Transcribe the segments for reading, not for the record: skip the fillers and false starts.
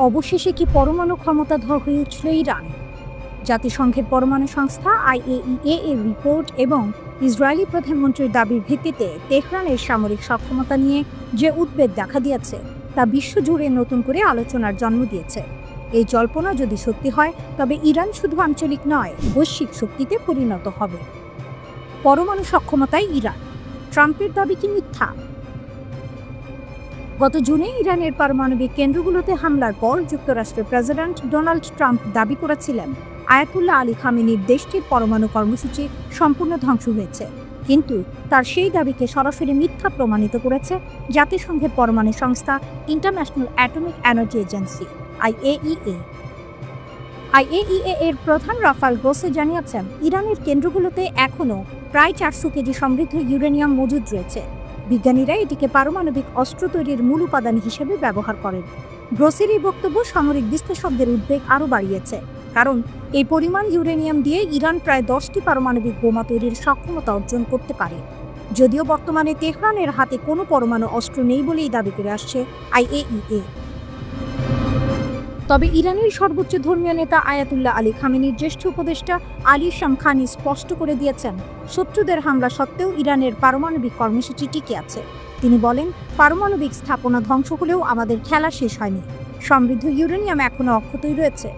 অবশেষে কি পরমাণু ক্ষমতাধর হয়ে উঠল ইরান? জাতিসংঘের পরমাণু সংস্থা IAEA এর রিপোর্ট এবং ইসরায়েলি প্রধানমন্ত্রীর দাবির ভিত্তিতে তেহরানের সামরিক সক্ষমতা নিয়ে যে উদ্বেগ দেখা দিয়েছে তা বিশ্বজুড়ে নতুন করে আলোচনার জন্ম দিয়েছে। এই জল্পনা যদি সত্যি হয়, তবে ইরান শুধু আঞ্চলিক নয়, বৈশ্বিক শক্তিতে পরিণত হবে। পরমাণু সক্ষমতায় ইরান, ট্রাম্পের দাবি কি মিথ্যা? গত জুনে ইরানের পারমাণবিক কেন্দ্রগুলোতে হামলার পর যুক্তরাষ্ট্রের প্রেসিডেন্ট ডোনাল্ড ট্রাম্প দাবি করেছিলেন আয়াতুল্লাহ আলী খামেনির দেশটির পরমাণু কর্মসূচি সম্পূর্ণ ধ্বংস হয়েছে। কিন্তু তার সেই দাবিকে সরাসরি মিথ্যা প্রমাণিত করেছে জাতিসংঘের পরমাণু সংস্থা international atomic energy agency IAEA। IAEA এর প্রধান রাফাল গ্রোসি জানিয়েছেন, ইরানের কেন্দ্রগুলোতে এখনও প্রায় 400 কেজি সমৃদ্ধ ইউরেনিয়াম মজুদ রয়েছে। বিজ্ঞানীরা এটিকে পারমাণবিক অস্ত্র তৈরির মূল উপাদান হিসেবে ব্যবহার করেন। গ্রোসির এই বক্তব্য সামরিক বিশ্লেষকদের উদ্বেগ আরও বাড়িয়েছে, কারণ এই পরিমাণ ইউরেনিয়াম দিয়ে ইরান প্রায় 10টি পারমাণবিক বোমা তৈরির সক্ষমতা অর্জন করতে পারে। যদিও বর্তমানে তেহরানের হাতে কোনো পরমাণু অস্ত্র নেই বলেই দাবি করে আসছে IAEA। তবে ইরানের সর্বোচ্চ ধর্মীয় নেতা আয়াতুল্লাহ আলী খামেনির জ্যেষ্ঠ উপদেষ্টা আলী শামখানি স্পষ্ট করে দিয়েছেন, শত্রুদের হামলা সত্ত্বেও ইরানের পারমাণবিক কর্মসূচি টিকে আছে। তিনি বলেন, পারমাণবিক স্থাপনা ধ্বংস হলেও আমাদের খেলা শেষ হয়নি। সমৃদ্ধ ইউরেনিয়াম এখনও অক্ষতই রয়েছে।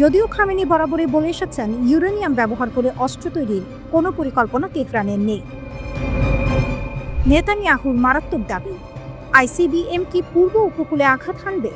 যদিও খামেনি বরাবরই বলে এসেছেন, ইউরেনিয়াম ব্যবহার করে অস্ত্র তৈরির কোনো পরিকল্পনা তেহরানের নেই। নেতানিয়াহুর মারাত্মক দাবি, ICBM কি পূর্ব উপকূলে আঘাত হানবে?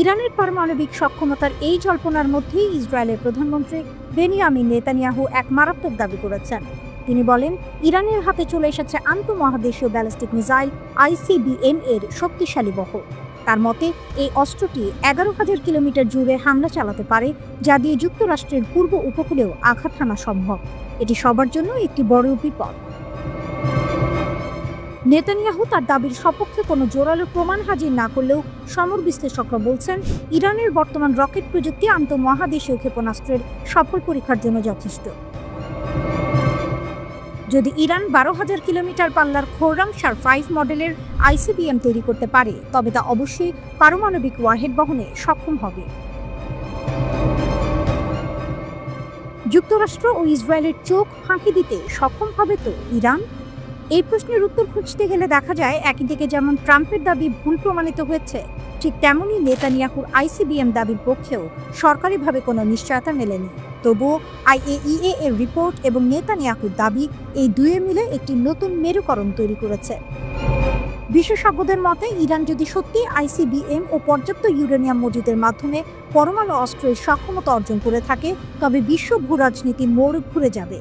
ইরানের পারমাণবিক সক্ষমতার এই জল্পনার মধ্যেই ইসরায়েলের প্রধানমন্ত্রী বেনিয়ামিন নেতানিয়াহু এক মারাত্মক দাবি করেছেন। তিনি বলেন, ইরানের হাতে চলে এসেছে আন্তঃমহাদেশীয় ব্যালিস্টিক মিসাইল ICBM এর শক্তিশালী বহর। তার মতে, এই অস্ত্রটি 11,000 কিলোমিটার জুড়ে হামলা চালাতে পারে, যা দিয়ে যুক্তরাষ্ট্রের পূর্ব উপকূলেও আঘাত হানা সম্ভব। এটি সবার জন্য একটি বড় বিপদ। নেতানিয়াহু তার দাবির সপক্ষে কোনো জোরালো প্রমাণ হাজির না করলেও সমর বিশ্লেষকরা বলছেন, ইরানের বর্তমান রকেট প্রযুক্তি আন্তঃমহাদেশীয় ক্ষেপণাস্ত্রের সফল পরীক্ষার জন্য যথেষ্ট। যদি ইরান 12,000 কিলোমিটার পাল্লার খোররামশার 5 মডেলের ICBM তৈরি করতে পারে, তবে তা অবশ্যই পারমাণবিক ওয়ারহেড বহনে সক্ষম হবে। যুক্তরাষ্ট্র ও ইসরায়েলের চোখ ফাঁকি দিতে সক্ষম হবে তো ইরান? এই প্রশ্নের উত্তর খুঁজতে গেলে দেখা যায়, একই দিকে যেমন ট্রাম্পের দাবি ভুল প্রমাণিত হয়েছে, ঠিক তেমনই নেতানিয়াহুর ICBM দাবির পক্ষেও সরকারিভাবে কোনো নিশ্চয়তা মেলেনি। তবুও IAEA এর রিপোর্ট এবং নেতানিয়াহুর দাবি, এই দুয়ে মিলে একটি নতুন মেরুকরণ তৈরি করেছে। বিশেষজ্ঞদের মতে, ইরান যদি সত্যি ICBM ও পর্যাপ্ত ইউরেনিয়াম মজুদের মাধ্যমে পরমাণু অস্ত্রের সক্ষমতা অর্জন করে থাকে, তবে বিশ্ব ভূরাজনীতির মোড় ঘুরে যাবে।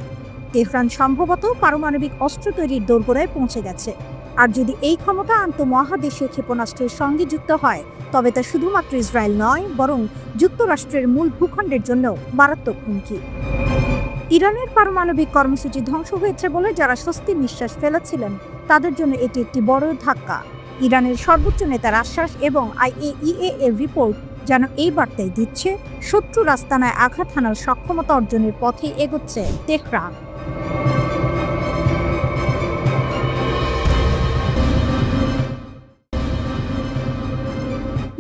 তেহরান সম্ভবত পারমাণবিক অস্ত্র তৈরির দোরগোড়ায় পৌঁছে গেছে। আর যদি এই ক্ষমতা আন্তঃমহাদেশীয় ক্ষেপণাস্ত্রের সঙ্গে যুক্ত হয়, তবে তা শুধুমাত্র ইসরায়েল নয়, বরং যুক্তরাষ্ট্রের মূল ভূখণ্ডের জন্য মারাত্মক হুমকি। ইরানের পারমাণবিক কর্মসূচি ধ্বংস হয়েছে বলে যারা স্বস্তির নিঃশ্বাস ফেলেছিলেন, তাদের জন্য এটি একটি বড় ধাক্কা। ইরানের সর্বোচ্চ নেতার আশ্বাস এবং IAEA এর রিপোর্ট যেন এই বার্তাই দিচ্ছে, শত্রুর আস্তানায় আঘাত হানার সক্ষমতা অর্জনের পথে এগোচ্ছে তেহরান।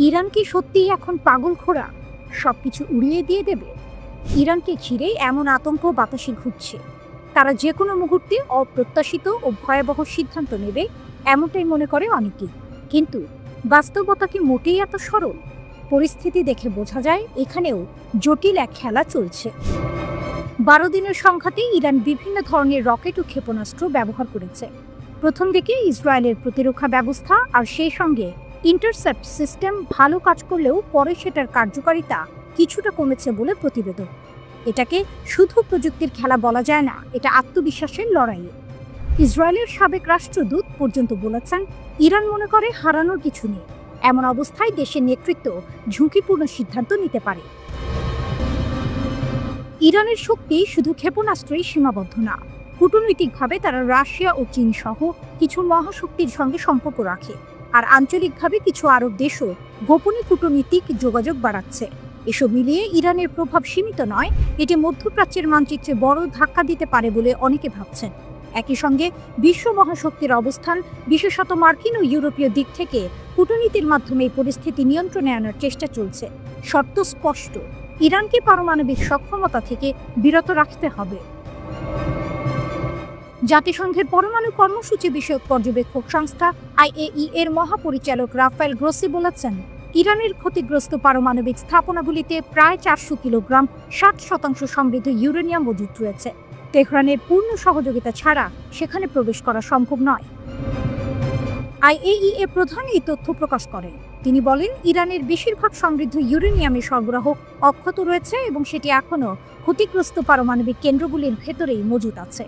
ইরান কি সত্যিই এখন পাগলখোরা, সবকিছু উড়িয়ে দিয়ে দেবে? ইরানকে ঘিরে এমন আতঙ্ক বাতাসে ঘুরছে, তারা যে কোনো মুহূর্তে অপ্রত্যাশিত ও ভয়াবহ সিদ্ধান্ত নেবে, এমনটাই মনে করে অনেকেই। কিন্তু বাস্তবতা কি মোটেই এত সরল? পরিস্থিতি দেখে বোঝা যায়, এখানেও জটিল এক খেলা চলছে। 12 দিনের সংঘাতে ইরান বিভিন্ন ধরনের রকেট ও ক্ষেপণাস্ত্র ব্যবহার করেছে। প্রথম দিকে ইসরায়েলের প্রতিরক্ষা ব্যবস্থা আর সেই সঙ্গে ইন্টারসেপ্ট সিস্টেম ভালো কাজ করলেও পরে সেটার কার্যকারিতা কিছুটা কমেছে বলে প্রতিবেদন। এটাকে শুধু প্রযুক্তির খেলা বলা যায় না, এটা আত্মবিশ্বাসের লড়াই। ইসরায়েলের সাবেক রাষ্ট্রদূত পর্যন্ত বলেছেন, ইরান মনে করে হারানোর কিছু নেই। এমন অবস্থায় দেশের নেতৃত্ব ঝুঁকিপূর্ণ সিদ্ধান্ত নিতে পারে। ইরানের শক্তি শুধু ক্ষেপণাস্ত্রেই সীমাবদ্ধ না। কূটনৈতিকভাবে তারা রাশিয়া ও চীন সহ কিছু মহাশক্তির সঙ্গে সম্পর্ক রাখে, আর আঞ্চলিকভাবে কিছু আরব দেশও গোপনে কূটনীতিক যোগাযোগ বাড়াচ্ছে। এসব মিলিয়ে ইরানের প্রভাব সীমিত নয়, এটি মধ্যপ্রাচ্যের মানচিত্রে বড় ধাক্কা দিতে পারে বলে অনেকে ভাবছেন। একই সঙ্গে বিশ্ব মহাশক্তির অবস্থান, বিশেষত মার্কিন ও ইউরোপীয় দিক থেকে কূটনীতির মাধ্যমে এই পরিস্থিতি নিয়ন্ত্রণে আনার চেষ্টা চলছে। শর্ত স্পষ্ট, ইরানকে পারমাণবিক সক্ষমতা থেকে বিরত রাখতে হবে। জাতিসংঘের পরমাণু কর্মসূচি বিষয়ক পর্যবেক্ষক সংস্থা IAEA এর মহাপরিচালক রাফায়েল গ্রোসি বলেছেন, ইরানের ক্ষতিগ্রস্ত পারমাণবিক স্থাপনাগুলিতে প্রায় 400 কিলোগ্রাম 60% সমৃদ্ধ ইউরেনিয়াম মজুত রয়েছে। তেহরানের পূর্ণ সহযোগিতা ছাড়া সেখানে প্রবেশ করা সম্ভব নয়। IAEA প্রধান এই তথ্য প্রকাশ করেন। তিনি বলেন, ইরানের বেশিরভাগ সমৃদ্ধ ইউরেনিয়ামের সরবরাহ অক্ষত রয়েছে এবং সেটি এখনও ক্ষতিগ্রস্ত পারমাণবিক কেন্দ্রগুলির ভেতরেই মজুত আছে।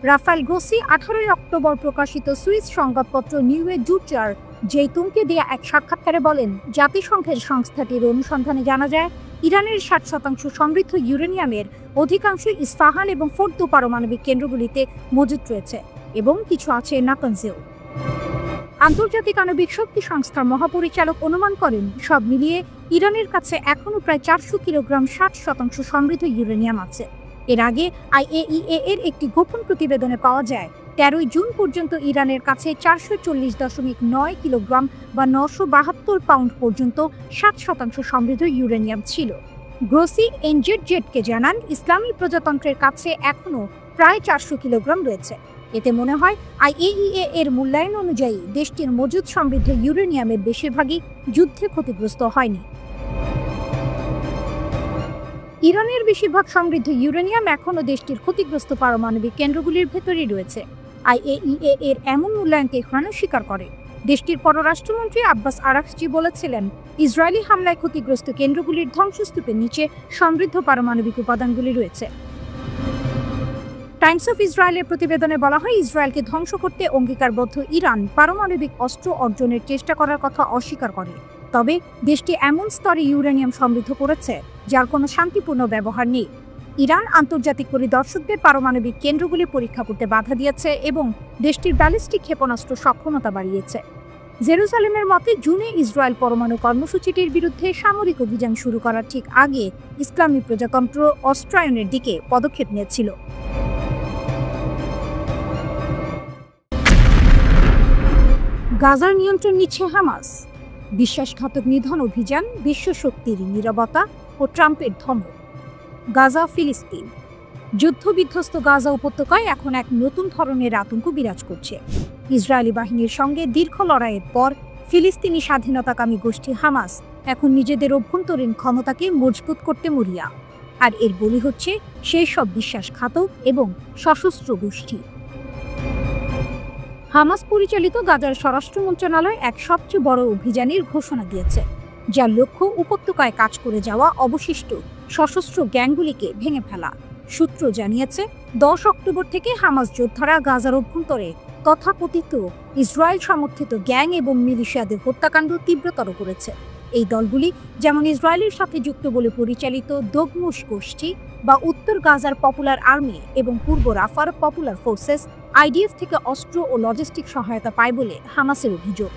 রাফায়েল গ্রোসি 18 অক্টোবর প্রকাশিত সুইস সংবাদপত্র নিউয়ে জুচার জেইতুনকে দেয়া এক সাক্ষাৎকারে বলেন, জাতিসংঘের সংস্থাটির অনুসন্ধানে জানা যায়, ইরানের 60% সমৃদ্ধ ইউরেনিয়ামের অধিকাংশ ইস্পাহান এবং ফোর্দো পারমাণবিক কেন্দ্রগুলিতে মজুত রয়েছে এবং কিছু আছে নাতানজেও। আন্তর্জাতিক আণবিক শক্তি সংস্থার মহাপরিচালক অনুমান করেন, সব মিলিয়ে ইরানের কাছে এখনও প্রায় 400 কিলোগ্রাম 60% সমৃদ্ধ ইউরেনিয়াম আছে। এর আগে IAEA এর একটি গোপন প্রতিবেদনে পাওয়া যায়, 13 জুন পর্যন্ত ইরানের কাছে 440.9 কিলোগ্রাম বা 972 পাউন্ড পর্যন্ত 60% সমৃদ্ধ ইউরেনিয়াম ছিল। গ্রোসি এনজেডজেডকে জানান, ইসলামী প্রজাতন্ত্রের কাছে এখনও প্রায় 400 কিলোগ্রাম রয়েছে। এতে মনে হয় IAEA এর মূল্যায়ন অনুযায়ী দেশটির মজুদ সমৃদ্ধ ইউরেনিয়ামের বেশিরভাগই যুদ্ধে ক্ষতিগ্রস্ত হয়নি। ইরানের বেশিরভাগ সমৃদ্ধ ইউরেনিয়াম এখনও দেশটির ক্ষতিগ্রস্ত পারমাণবিক কেন্দ্রগুলির ভেতরেই রয়েছে। IAEA এর এমন মূল্যায়ন তেহরানও স্বীকার করে। দেশটির পররাষ্ট্রমন্ত্রী আব্বাস আরাকচি বলেছিলেন, ইসরায়েলি হামলায় ক্ষতিগ্রস্ত কেন্দ্রগুলির ধ্বংসস্তূপের নিচে সমৃদ্ধ পারমাণবিক উপাদানগুলি রয়েছে। টাইমস অফ ইসরায়েলের প্রতিবেদনে বলা হয়, ইসরায়েলকে ধ্বংস করতে অঙ্গীকারবদ্ধ ইরান পারমাণবিক অস্ত্র অর্জনের চেষ্টা করার কথা অস্বীকার করে। তবে দেশটি এমন স্তরে ইউরেনিয়াম সমৃদ্ধ করেছে যার কোনো শান্তিপূর্ণ ব্যবহার নেই। ইরান আন্তর্জাতিক পরিদর্শকদের পারমাণবিক কেন্দ্রগুলি পরীক্ষা করতে বাধা দিয়েছে এবং দেশটির ব্যালিস্টিক ক্ষেপণাস্ত্র সক্ষমতা বাড়িয়েছে। জেরুজালেমের মতে, জুনে ইসরায়েল পরমাণু কর্মসূচিটির বিরুদ্ধে সামরিক অভিযান শুরু করার ঠিক আগে ইসলামী প্রজাতন্ত্র অস্ত্রায়নের দিকে পদক্ষেপ নিয়েছিল। গাজার নিয়ন্ত্রণ নিচ্ছে হামাস। বিশ্বাসঘাতক নিধন অভিযান, বিশ্ব শক্তির নীরবতা ও ট্রাম্পের ধমক। গাজা, ফিলিস্তিন। যুদ্ধবিধ্বস্ত গাজা উপত্যকায় এখন এক নতুন ধরনের আতঙ্ক বিরাজ করছে। ইসরায়েলি বাহিনীর সঙ্গে দীর্ঘ লড়াইয়ের পর ফিলিস্তিনি স্বাধীনতাকামী গোষ্ঠী হামাস এখন নিজেদের অভ্যন্তরীণ ক্ষমতাকে মজবুত করতে মরিয়া। আর এর বলি হচ্ছে সেই সব বিশ্বাসঘাতক এবং সশস্ত্র গোষ্ঠী। হামাস পরিচালিত গাজার স্বরাষ্ট্র মন্ত্রণালয় এক সবচেয়ে বড় অভিযানের ঘোষণা দিয়েছে, যার লক্ষ্য উপত্যকায় কাজ করে যাওয়া অবশিষ্ট সশস্ত্র গ্যাংগুলিকে ভেঙে ফেলা। সূত্র জানিয়েছে, 10 অক্টোবর থেকে হামাস যোদ্ধারা গাজার অভ্যন্তরে তথাকথিত ইসরায়েল সমর্থিত গ্যাং এবং মিলিশিয়াদের হত্যাকাণ্ড তীব্রতর করেছে। এই দলগুলি যেমন ইসরায়েলের সাথে যুক্ত বলে পরিচালিত দগমুশ গোষ্ঠী বা উত্তর গাজার পপুলার আর্মি এবং পূর্ব রাফার পপুলার ফোর্সেস IDF থেকে অস্ত্র ও লজিস্টিক সহায়তা পায় বলে হামাসের অভিযোগ।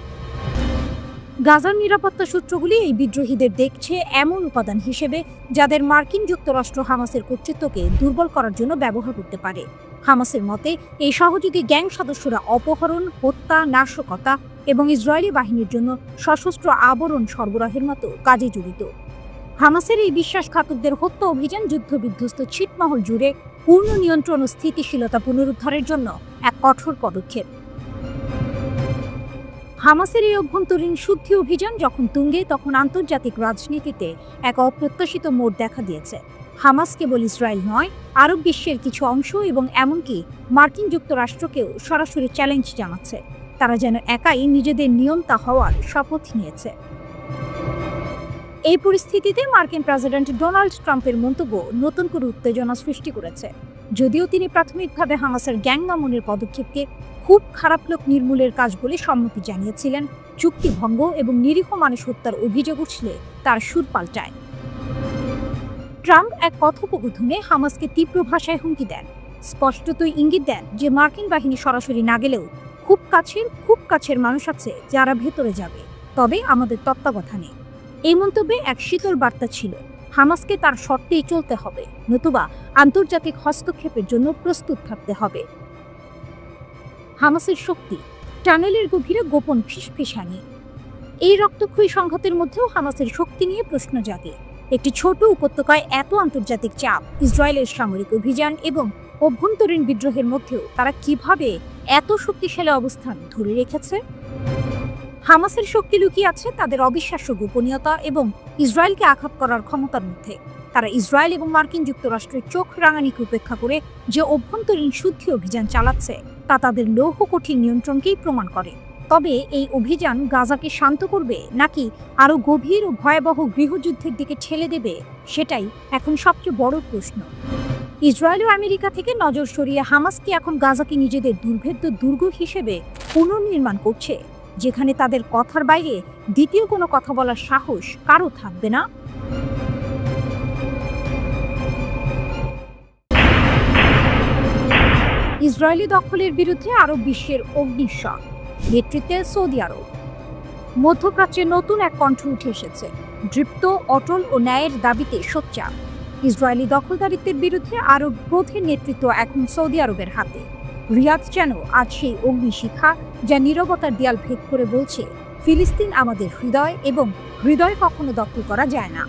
গাজার নিরাপত্তা সূত্রগুলি এই বিদ্রোহীদের দেখছে এমন উপাদান হিসেবে যাদের মার্কিন যুক্তরাষ্ট্র হামাসের কর্তৃত্বকে দুর্বল করার জন্য ব্যবহার করতে পারে। হামাসের মতে, এই সহযোগী গ্যাং সদস্যরা অপহরণ, হত্যা, নাশকতা এবং ইসরায়েলি বাহিনীর জন্য সশস্ত্র আবরণ সরবরাহের মতো কাজে জড়িত। হামাসের এই বিশ্বাসঘাতকদের হত্যা অভিযান যুদ্ধবিধ্বস্ত ছিটমহল জুড়ে পূর্ণ নিয়ন্ত্রণ ও স্থিতিশীলতা পুনরুদ্ধারের জন্য এক কঠোর পদক্ষেপ। হামাসের এই অভ্যন্তরীণ শুদ্ধি অভিযান যখন তুঙ্গে, তখন আন্তর্জাতিক রাজনীতিতে এক অপ্রত্যাশিত মোড় দেখা দিয়েছে। হামাস কেবল ইসরায়েল নয়, আরব বিশ্বের কিছু অংশ এবং এমনকি মার্কিন যুক্তরাষ্ট্রকেও সরাসরি চ্যালেঞ্জ জানাচ্ছে। তারা যেন একাই নিজেদের নিয়ন্তা হওয়ার শপথ নিয়েছে। এই পরিস্থিতিতে মার্কিন প্রেসিডেন্ট ডোনাল্ড ট্রাম্পের মন্তব্য নতুন করে উত্তেজনা সৃষ্টি করেছে। যদিও তিনি প্রাথমিকভাবে হামাসের গ্যাং দমনের পদক্ষেপকে খুব খারাপ লোক নির্মূলের কাজ বলে সম্মতি জানিয়েছিলেন, চুক্তি ভঙ্গ এবং নিরীহ মানুষ হত্যার অভিযোগ উঠলে তার সুর পাল্টায়। ট্রাম্প এক কথোপকথনে হামাসকে তীব্র ভাষায় হুমকি দেন, স্পষ্টতই ইঙ্গিত দেন যে মার্কিন বাহিনী সরাসরি না গেলেও খুব কাছের মানুষ আছে যারা ভেতরে যাবে, তবে আমাদের তত্ত্বাবধানে। এই মন্তব্যে এক শীতল বার্তা ছিল, হামাসকে তার শর্তেই চলতে হবে, নতুবা আন্তর্জাতিক হস্তক্ষেপের জন্য প্রস্তুত থাকতে হবে। হামাসের শক্তি, টানেলের গভীরে গোপন ফিসফিসানি। এই রক্তক্ষয়ী সংঘাতের মধ্যেও হামাসের শক্তি নিয়ে প্রশ্ন জাগে। একটি ছোট উপত্যকায় এত আন্তর্জাতিক চাপ, ইসরায়েলের সামরিক অভিযান এবং অভ্যন্তরীণ বিদ্রোহের মধ্যেও তারা কিভাবে এত শক্তিশালী অবস্থান ধরে রেখেছে? হামাসের শক্তি লুকিয়ে আছে তাদের অবিশ্বাস্য গোপনীয়তা এবং ইসরায়েলকে আঘাত করার ক্ষমতার মধ্যে। তারা ইসরায়েল এবং মার্কিন যুক্তরাষ্ট্রের চোখ রাঙানিকে উপেক্ষা করে যে অভ্যন্তরীণ শুদ্ধি অভিযান চালাচ্ছে তা তাদের লৌহ কঠিন নিয়ন্ত্রণকেই প্রমাণ করে। তবে এই অভিযান গাজাকে শান্ত করবে নাকি আরও গভীর ও ভয়াবহ গৃহযুদ্ধের দিকে ঠেলে দেবে, সেটাই এখন সবচেয়ে বড় প্রশ্ন। ইসরায়েল ও আমেরিকা থেকে নজর সরিয়ে হামাস কি এখন গাজাকে নিজেদের দুর্ভেদ্য দুর্গ হিসেবে পুনর্নির্মাণ করছে, যেখানে তাদের কথার বাইরে দ্বিতীয় কোনো কথা বলার সাহস কারও থাকবে না? ইসরায়েলি দখলের বিরুদ্ধে আরব বিশ্বের অগ্নিশক, নেতৃত্বে সৌদি আরব। মধ্যপ্রাচ্যে নতুন এক কণ্ঠ উঠে এসেছে, দৃপ্ত, অটল ও ন্যায়ের দাবিতে সোচ্চার। ইসরায়েলি দখলদারিত্বের বিরুদ্ধে আরব ক্রোধের নেতৃত্ব এখন সৌদি আরবের হাতে। রিয়াদ যেন আজ সেই অগ্নিশিখা যা নীরবতার দেয়াল ভেদ করে বলছে, ফিলিস্তিন আমাদের হৃদয় এবং হৃদয় কখনো দখল করা যায় না।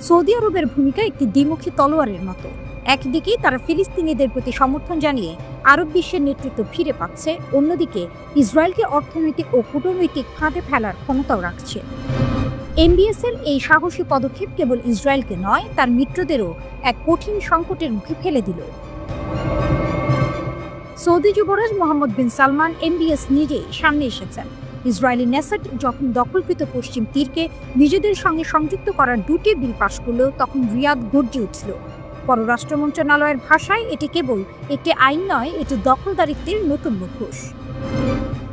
সৌদি আরবের ভূমিকা একটি দ্বিমুখী তলোয়ারের মতো। একদিকে তারা ফিলিস্তিনিদের প্রতি সমর্থন জানিয়ে আরব বিশ্বের নেতৃত্ব ফিরে পাচ্ছে, অন্যদিকে ইসরায়েলকে অর্থনৈতিক ও কূটনৈতিক ফাঁদে ফেলার ক্ষমতাও রাখছে। এমবিএসের এই সাহসী পদক্ষেপ কেবল ইসরায়েলকে নয়, তার মিত্রদেরও এক কঠিন সংকটের মুখে ফেলে দিল। সৌদি যুবরাজ মোহাম্মদ বিন সালমান এমবিএস নিজেই সামনে এসেছেন। ইসরায়েলি নেসাট যখন দখলকৃত পশ্চিম তীরকে নিজেদের সঙ্গে সংযুক্ত করার দুটি বিল পাশ করল, তখন রিয়াদ গর্জে উঠল। পররাষ্ট্র মন্ত্রণালয়ের ভাষায় এটি কেবল একটি আইন নয়, এটি দখলদারিত্বের নতুন মুখোশ।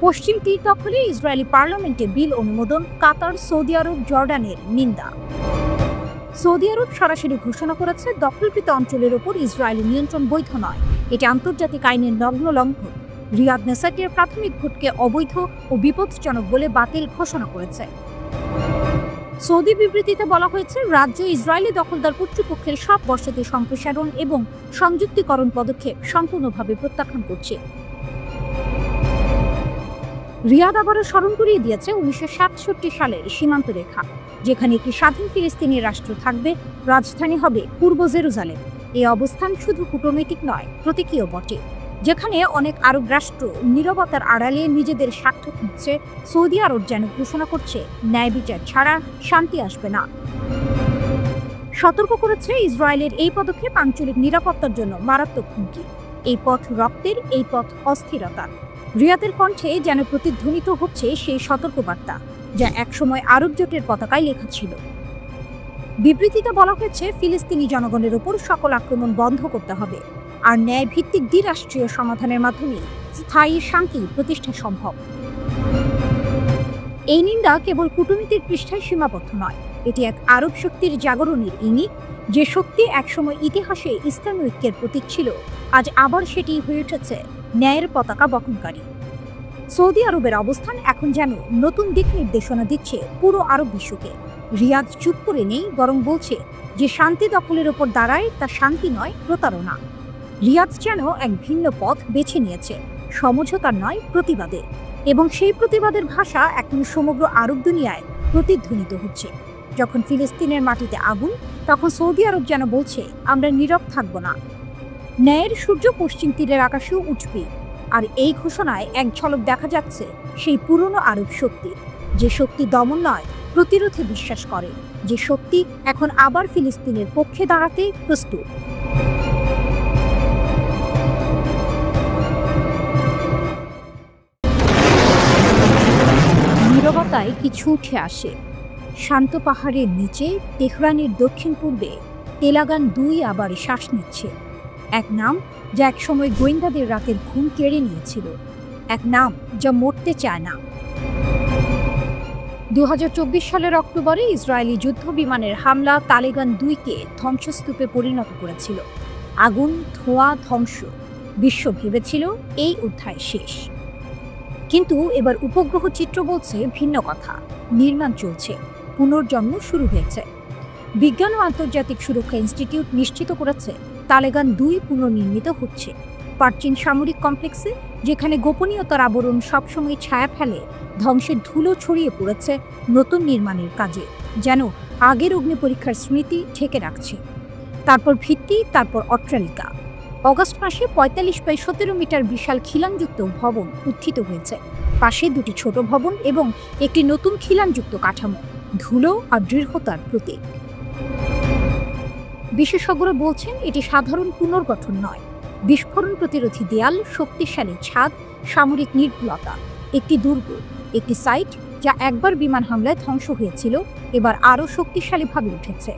পশ্চিম তীর দখলে ইসরায়েলি পার্লামেন্টে বিল অনুমোদন, কাতার, সৌদি আরব, জর্ডানের নিন্দা। সৌদি আরব সরাসরি ঘোষণা করেছে দখলকৃত অঞ্চলের ওপর ইসরায়েলি নিয়ন্ত্রণ বৈধ নয়, এটি আন্তর্জাতিক আইনের নগ্ন লঙ্ঘন। রিয়াদ নেসাটের প্রাথমিক ভোটকে অবৈধ ও বিপজ্জনক বলে বাতিল ঘোষণা করেছে। সৌদি বিবৃতিতে বলা হয়েছে, রাজ্য ইসরায়েলি দখলদার কর্তৃপক্ষের সব বসতি সম্প্রসারণ এবং সংযুক্তিকরণ পদক্ষেপ সম্পূর্ণভাবে প্রত্যাখ্যান করছে। রিয়াদ আবারও স্মরণ করিয়ে দিয়েছে 1967 সালের সীমান্ত রেখা, যেখানে একটি স্বাধীন ফিলিস্তিনি রাষ্ট্র থাকবে, রাজধানী হবে পূর্ব জেরুজালেম। এই অবস্থান শুধু কূটনৈতিক নয়, প্রতীকীয় বটে। যেখানে অনেক আরব রাষ্ট্র নীরবতার আড়ালে নিজেদের স্বার্থ খুঁজছে, সৌদি আরব যেন ঘোষণা করছে, ন্যায় বিচার ছাড়া শান্তি আসবে না। সতর্ক করেছে, ইসরায়েলের এই পদক্ষেপ আঞ্চলিক নিরাপত্তার জন্য মারাত্মক হুমকি। এই পথ রক্তের, এই পথ অস্থিরতার। রিয়াদের কণ্ঠে যেন প্রতিধ্বনিত হচ্ছে সেই সতর্কবার্তা যা একসময় আরব জোটের পতাকায় লেখা ছিল। বিবৃতিতে বলা হয়েছে, ফিলিস্তিনি জনগণের উপর সকল আক্রমণ বন্ধ করতে হবে, আর ন্যায় ভিত্তিক দ্বিরাষ্ট্রীয় সমাধানের মাধ্যমে স্থায়ী শান্তি প্রতিষ্ঠা সম্ভব। এই নিন্দা কেবল কূটনীতির পৃষ্ঠায় সীমাবদ্ধ নয়, এটি এক আরব শক্তির জাগরণের ইঙ্গিত। যে শক্তি একসময় ইতিহাসে ইসলামী ঐক্যের প্রতীক ছিল, আজ আবার সেটি হয়ে উঠেছে ন্যায়ের পতাকা বহনকারী। সৌদি আরবের অবস্থান এখন যেন নতুন দিক নির্দেশনা দিচ্ছে পুরো আরব বিশ্বকে। রিয়াদ চুপ করে নেই, বরং বলছে যে শান্তি দখলের ওপর দাঁড়ায় তা শান্তি নয়, প্রতারণা। রিয়াদ যেন এক ভিন্ন পথ বেছে নিয়েছে, সমঝোতার নয়, প্রতিবাদের। এবং সেই প্রতিবাদের ভাষা এখন সমগ্র আরব দুনিয়ায় প্রতিধ্বনিত হচ্ছে। যখন ফিলিস্তিনের মাটিতে আগুন, তখন সৌদি আরব যেন বলছে, আমরা নীরব থাকব না। ন্যায়ের সূর্য পশ্চিম তীরের আকাশেও উঠবে। আর এই ঘোষণায় এক ঝলক দেখা যাচ্ছে সেই পুরনো আরব শক্তির, যে শক্তি দমন নয়, প্রতিরোধে বিশ্বাস করে, যে শক্তি এখন আবার ফিলিস্তিনের পক্ষে দাঁড়াতে প্রস্তুত। নীরবতায় কিছু উঠে আসে। শান্ত পাহাড়ের নিচে তেহরানের দক্ষিণ পূর্বে তেলাগান 2 আবার শ্বাস নিচ্ছে। এক নাম যা একসময় গোয়েন্দাদের রাতের ঘুম কেড়ে নিয়েছিল, এক নাম যা মরতে চায় না। 2024 সালের অক্টোবরে ইসরায়েলি যুদ্ধ বিমানের হামলা তালেগান 2কে ধ্বংসস্তূপে পরিণত করেছিল। আগুন, ধোঁয়া, ধ্বংস। বিশ্ব ভেবেছিল এই অধ্যায় শেষ। কিন্তু এবার উপগ্রহ চিত্র বলছে ভিন্ন কথা। নির্মাণ চলছে, পুনর্জন্ম শুরু হয়েছে। বিজ্ঞান ও আন্তর্জাতিক সুরক্ষা ইনস্টিটিউট নিশ্চিত করেছে তালেবান 2 পুনর্নির্মিত হচ্ছে। প্রাচীন সামরিক কমপ্লেক্সে, যেখানে গোপনীয়তার আবরণ সবসময় ছায়া ফেলে, ধ্বংসের ধুলো ছড়িয়ে পড়েছে নতুন নির্মাণের কাজে, যেন আগের অগ্নি পরীক্ষার স্মৃতি ঢেকে রাখছে। তারপর ভিত্তি, তারপর অট্টালিকা। অগস্ট মাসে 45x17 মিটার বিশাল খিলানযুক্ত ভবন উত্থিত হয়েছে। পাশে 2টি ছোট ভবন এবং একটি নতুন খিলানযুক্ত কাঠামো, ধুলো আর দৃঢ়তার প্রতীক। বিশেষজ্ঞরা বলছেন এটি সাধারণ পুনর্গঠন নয়, বিস্ফোরণ প্রতিরোধী দেয়াল, শক্তিশালী ছাদ, সামরিক নির্ভুলতা। একটি দুর্গ, একটি সাইট যা একবার বিমান হামলায় ধ্বংস হয়েছিল, এবার আরও শক্তিশালীভাবে উঠেছে।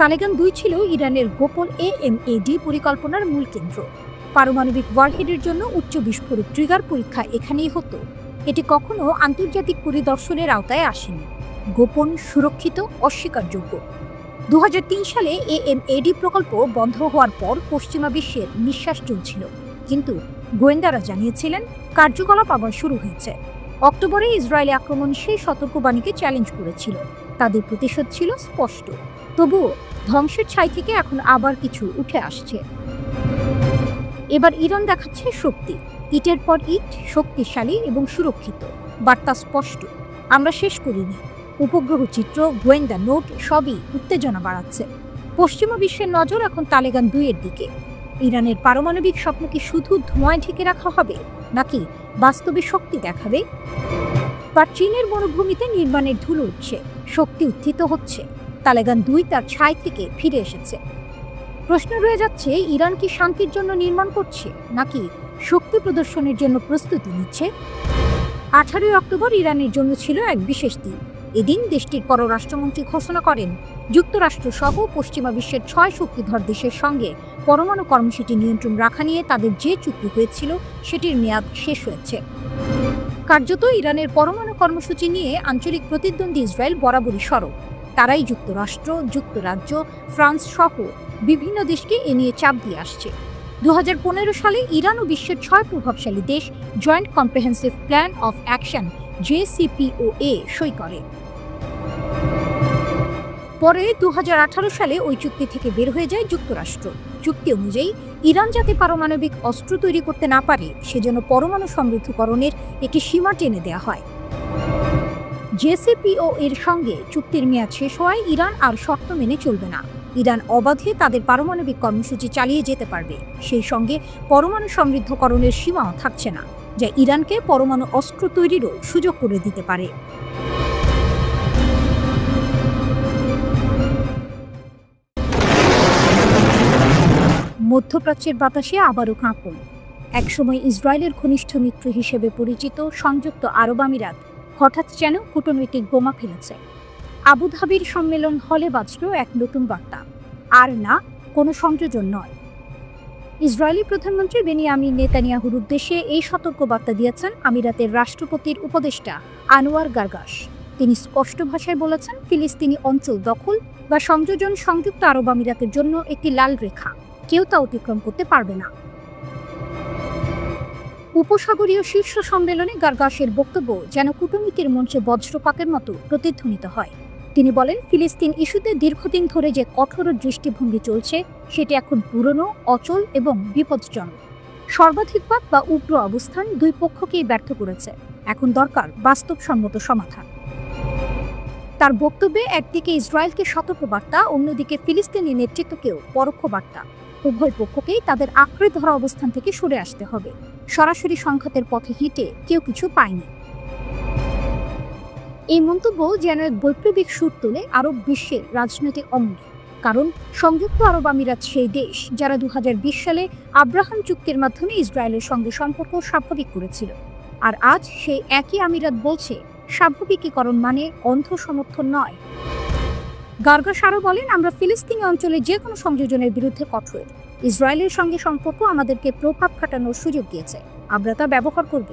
তালেবান 2 ছিল ইরানের গোপন AMAD পরিকল্পনার মূল কেন্দ্র। পারমাণবিক ওয়ারহেডের জন্য উচ্চ বিস্ফোরক ট্রিগার পরীক্ষা এখানেই হতো। এটি কখনো আন্তর্জাতিক পরিদর্শনের আওতায় আসেনি, গোপন, সুরক্ষিত, অস্বীকারযোগ্য। 2003 সালে AMAD প্রকল্প বন্ধ হওয়ার পর পশ্চিমা বিশ্বের নিঃশ্বাস চলছিল, কিন্তু গোয়েন্দারা জানিয়েছিলেন কার্যকলাপ আবার শুরু হয়েছে। অক্টোবরে ইসরায়েলি আক্রমণ সেই সতর্কবাণীকে চ্যালেঞ্জ করেছিল। তাদের প্রতিশোধ ছিল স্পষ্ট। তবুও ধ্বংসের ছাই থেকে এখন আবার কিছু উঠে আসছে। এবার ইরান দেখাচ্ছে শক্তি, ইটের পর ইট, শক্তিশালী এবং সুরক্ষিত। বার্তা স্পষ্ট, আমরা শেষ করিনি। উপগ্রহ চিত্র, গোয়েন্দা নোট সবই উত্তেজনা বাড়াচ্ছে। পশ্চিমা বিশ্বের নজর এখন তালেবান 2 এর দিকে। ইরানের পারমাণবিক স্বপ্ন কি শুধু ধোঁয়ায় ঢেকে রাখা হবে, নাকি বাস্তবে শক্তি দেখাবে? বা চীনের মরুভূমিতে নির্মাণের ধুলো উঠছে, শক্তি উত্থিত হচ্ছে, তালেবান 2 তার ছাই থেকে ফিরে এসেছে। প্রশ্ন রয়ে যাচ্ছে, ইরান কি শান্তির জন্য নির্মাণ করছে, নাকি শক্তি প্রদর্শনের জন্য প্রস্তুতি নিচ্ছে? 18 অক্টোবর ইরানের জন্য ছিল এক বিশেষ দিন। এদিন দেশটির পররাষ্ট্রমন্ত্রী ঘোষণা করেন যুক্তরাষ্ট্র সহ পশ্চিমা বিশ্বের 6 শক্তিধর দেশের সঙ্গে পরমাণু কর্মসূচি নিয়ন্ত্রণ রাখা নিয়ে তাদের যে চুক্তি হয়েছিল সেটির মেয়াদ শেষ হয়েছে। কার্যত ইরানের পরমাণু কর্মসূচি নিয়ে আঞ্চলিক প্রতিদ্বন্দ্বী ইসরায়েল বরাবরই সরব। তারাই যুক্তরাষ্ট্র, যুক্তরাজ্য, ফ্রান্স সহ বিভিন্ন দেশকে এ নিয়ে চাপ দিয়ে আসছে। 2015 সালে ইরান ও বিশ্বের 6 প্রভাবশালী দেশ joint comprehensive plan of action JCPOA সই করে। পরে 2018 সালে ওই চুক্তি থেকে বের হয়ে যায় যুক্তরাষ্ট্র। চুক্তি অনুযায়ী ইরান যাতে পারমাণবিক অস্ত্র তৈরি করতে না পারে, সেজন্য পরমাণু সমৃদ্ধকরণের একটি সীমা টেনে দেওয়া হয়। JCPOA এর সঙ্গে চুক্তির মেয়াদ শেষ হওয়ায় ইরান আর শর্ত মেনে চলবে না। ইরান অবাধে তাদের পারমাণবিক কর্মসূচি চালিয়ে যেতে পারবে। সেই সঙ্গে পরমাণু সমৃদ্ধকরণের সীমাও থাকছে না, যা ইরানকে পরমাণু অস্ত্র তৈরিরও সুযোগ করে দিতে পারে। মধ্যপ্রাচ্যের বাতাসে আবারও কাঁপন। একসময় ইসরায়েলের ঘনিষ্ঠ মিত্র হিসেবে পরিচিত সংযুক্ত আরব আমিরাত হঠাৎ যেন কূটনৈতিক বোমা ফেলেছে। আবুধাবির সম্মেলন হলে বাজল এক নতুন বার্তা, আর না কোনো সংযোজন নয়। ইসরায়েলি প্রধানমন্ত্রী বেনিয়ামিন নেতানিয়াহুর উদ্দেশ্যে এই সতর্ক বার্তা দিয়েছেন আমিরাতের রাষ্ট্রপতির উপদেষ্টা আনোয়ার গারগাশ। তিনি স্পষ্ট ভাষায় বলেছেন, ফিলিস্তিনি অঞ্চল দখল বা সংযোজন সংযুক্ত আরব আমিরাতের জন্য একটি লাল রেখা, কেউ তা অতিক্রম করতে পারবে না। উপসাগরীয় শীর্ষ সম্মেলনে গারগাশের বক্তব্য যেন কূটনীতির মঞ্চে বজ্রপাতের মতো প্রতিধ্বনিত হয়। তিনি বলেন, ফিলিস্তিন ইস্যুতে দীর্ঘদিন ধরে যে কঠোর দৃষ্টিভঙ্গি চলছে সেটি এখন পুরনো, অচল এবং বিপজ্জনক। সর্বাধিকবাদ বা উগ্র অবস্থান 2 পক্ষকেই ব্যর্থ করেছে। এখন দরকার বাস্তবসম্মত সমাধান। তার বক্তব্যে একদিকে ইসরায়েলকে সতর্কবার্তা, অন্যদিকে ফিলিস্তিনি নেতৃত্বকেও পরোক্ষ বার্তা। উভয় পক্ষকেই তাদের আঁকড়ে ধরা অবস্থান থেকে সরে আসতে হবে। সরাসরি সংঘাতের পথে হেঁটে কেউ কিছু পায়নি। এই মন্তব্য যেন এক বৈপ্লবিক সুর তোলে আরব বিশ্বের রাজনৈতিক অঙ্গনে। কারণ সংযুক্ত আরব আমিরাত সেই দেশ যারা 2020 সালে আব্রাহাম চুক্তির মাধ্যমে ইসরায়েলের সঙ্গে সম্পর্ক স্বাভাবিক করেছিল। আর আজ সেই একই আমিরাত বলছে স্বাভাবিকীকরণ মানে অন্ধ সমর্থন নয়। গারগাশ আরও বলেন, আমরা ফিলিস্তিনি অঞ্চলে যে কোনো সংযোজনের বিরুদ্ধে কঠোর। ইসরায়েলের সঙ্গে সম্পর্ক আমাদেরকে প্রভাব খাটানোর সুযোগ দিয়েছে, আমরা তা ব্যবহার করব।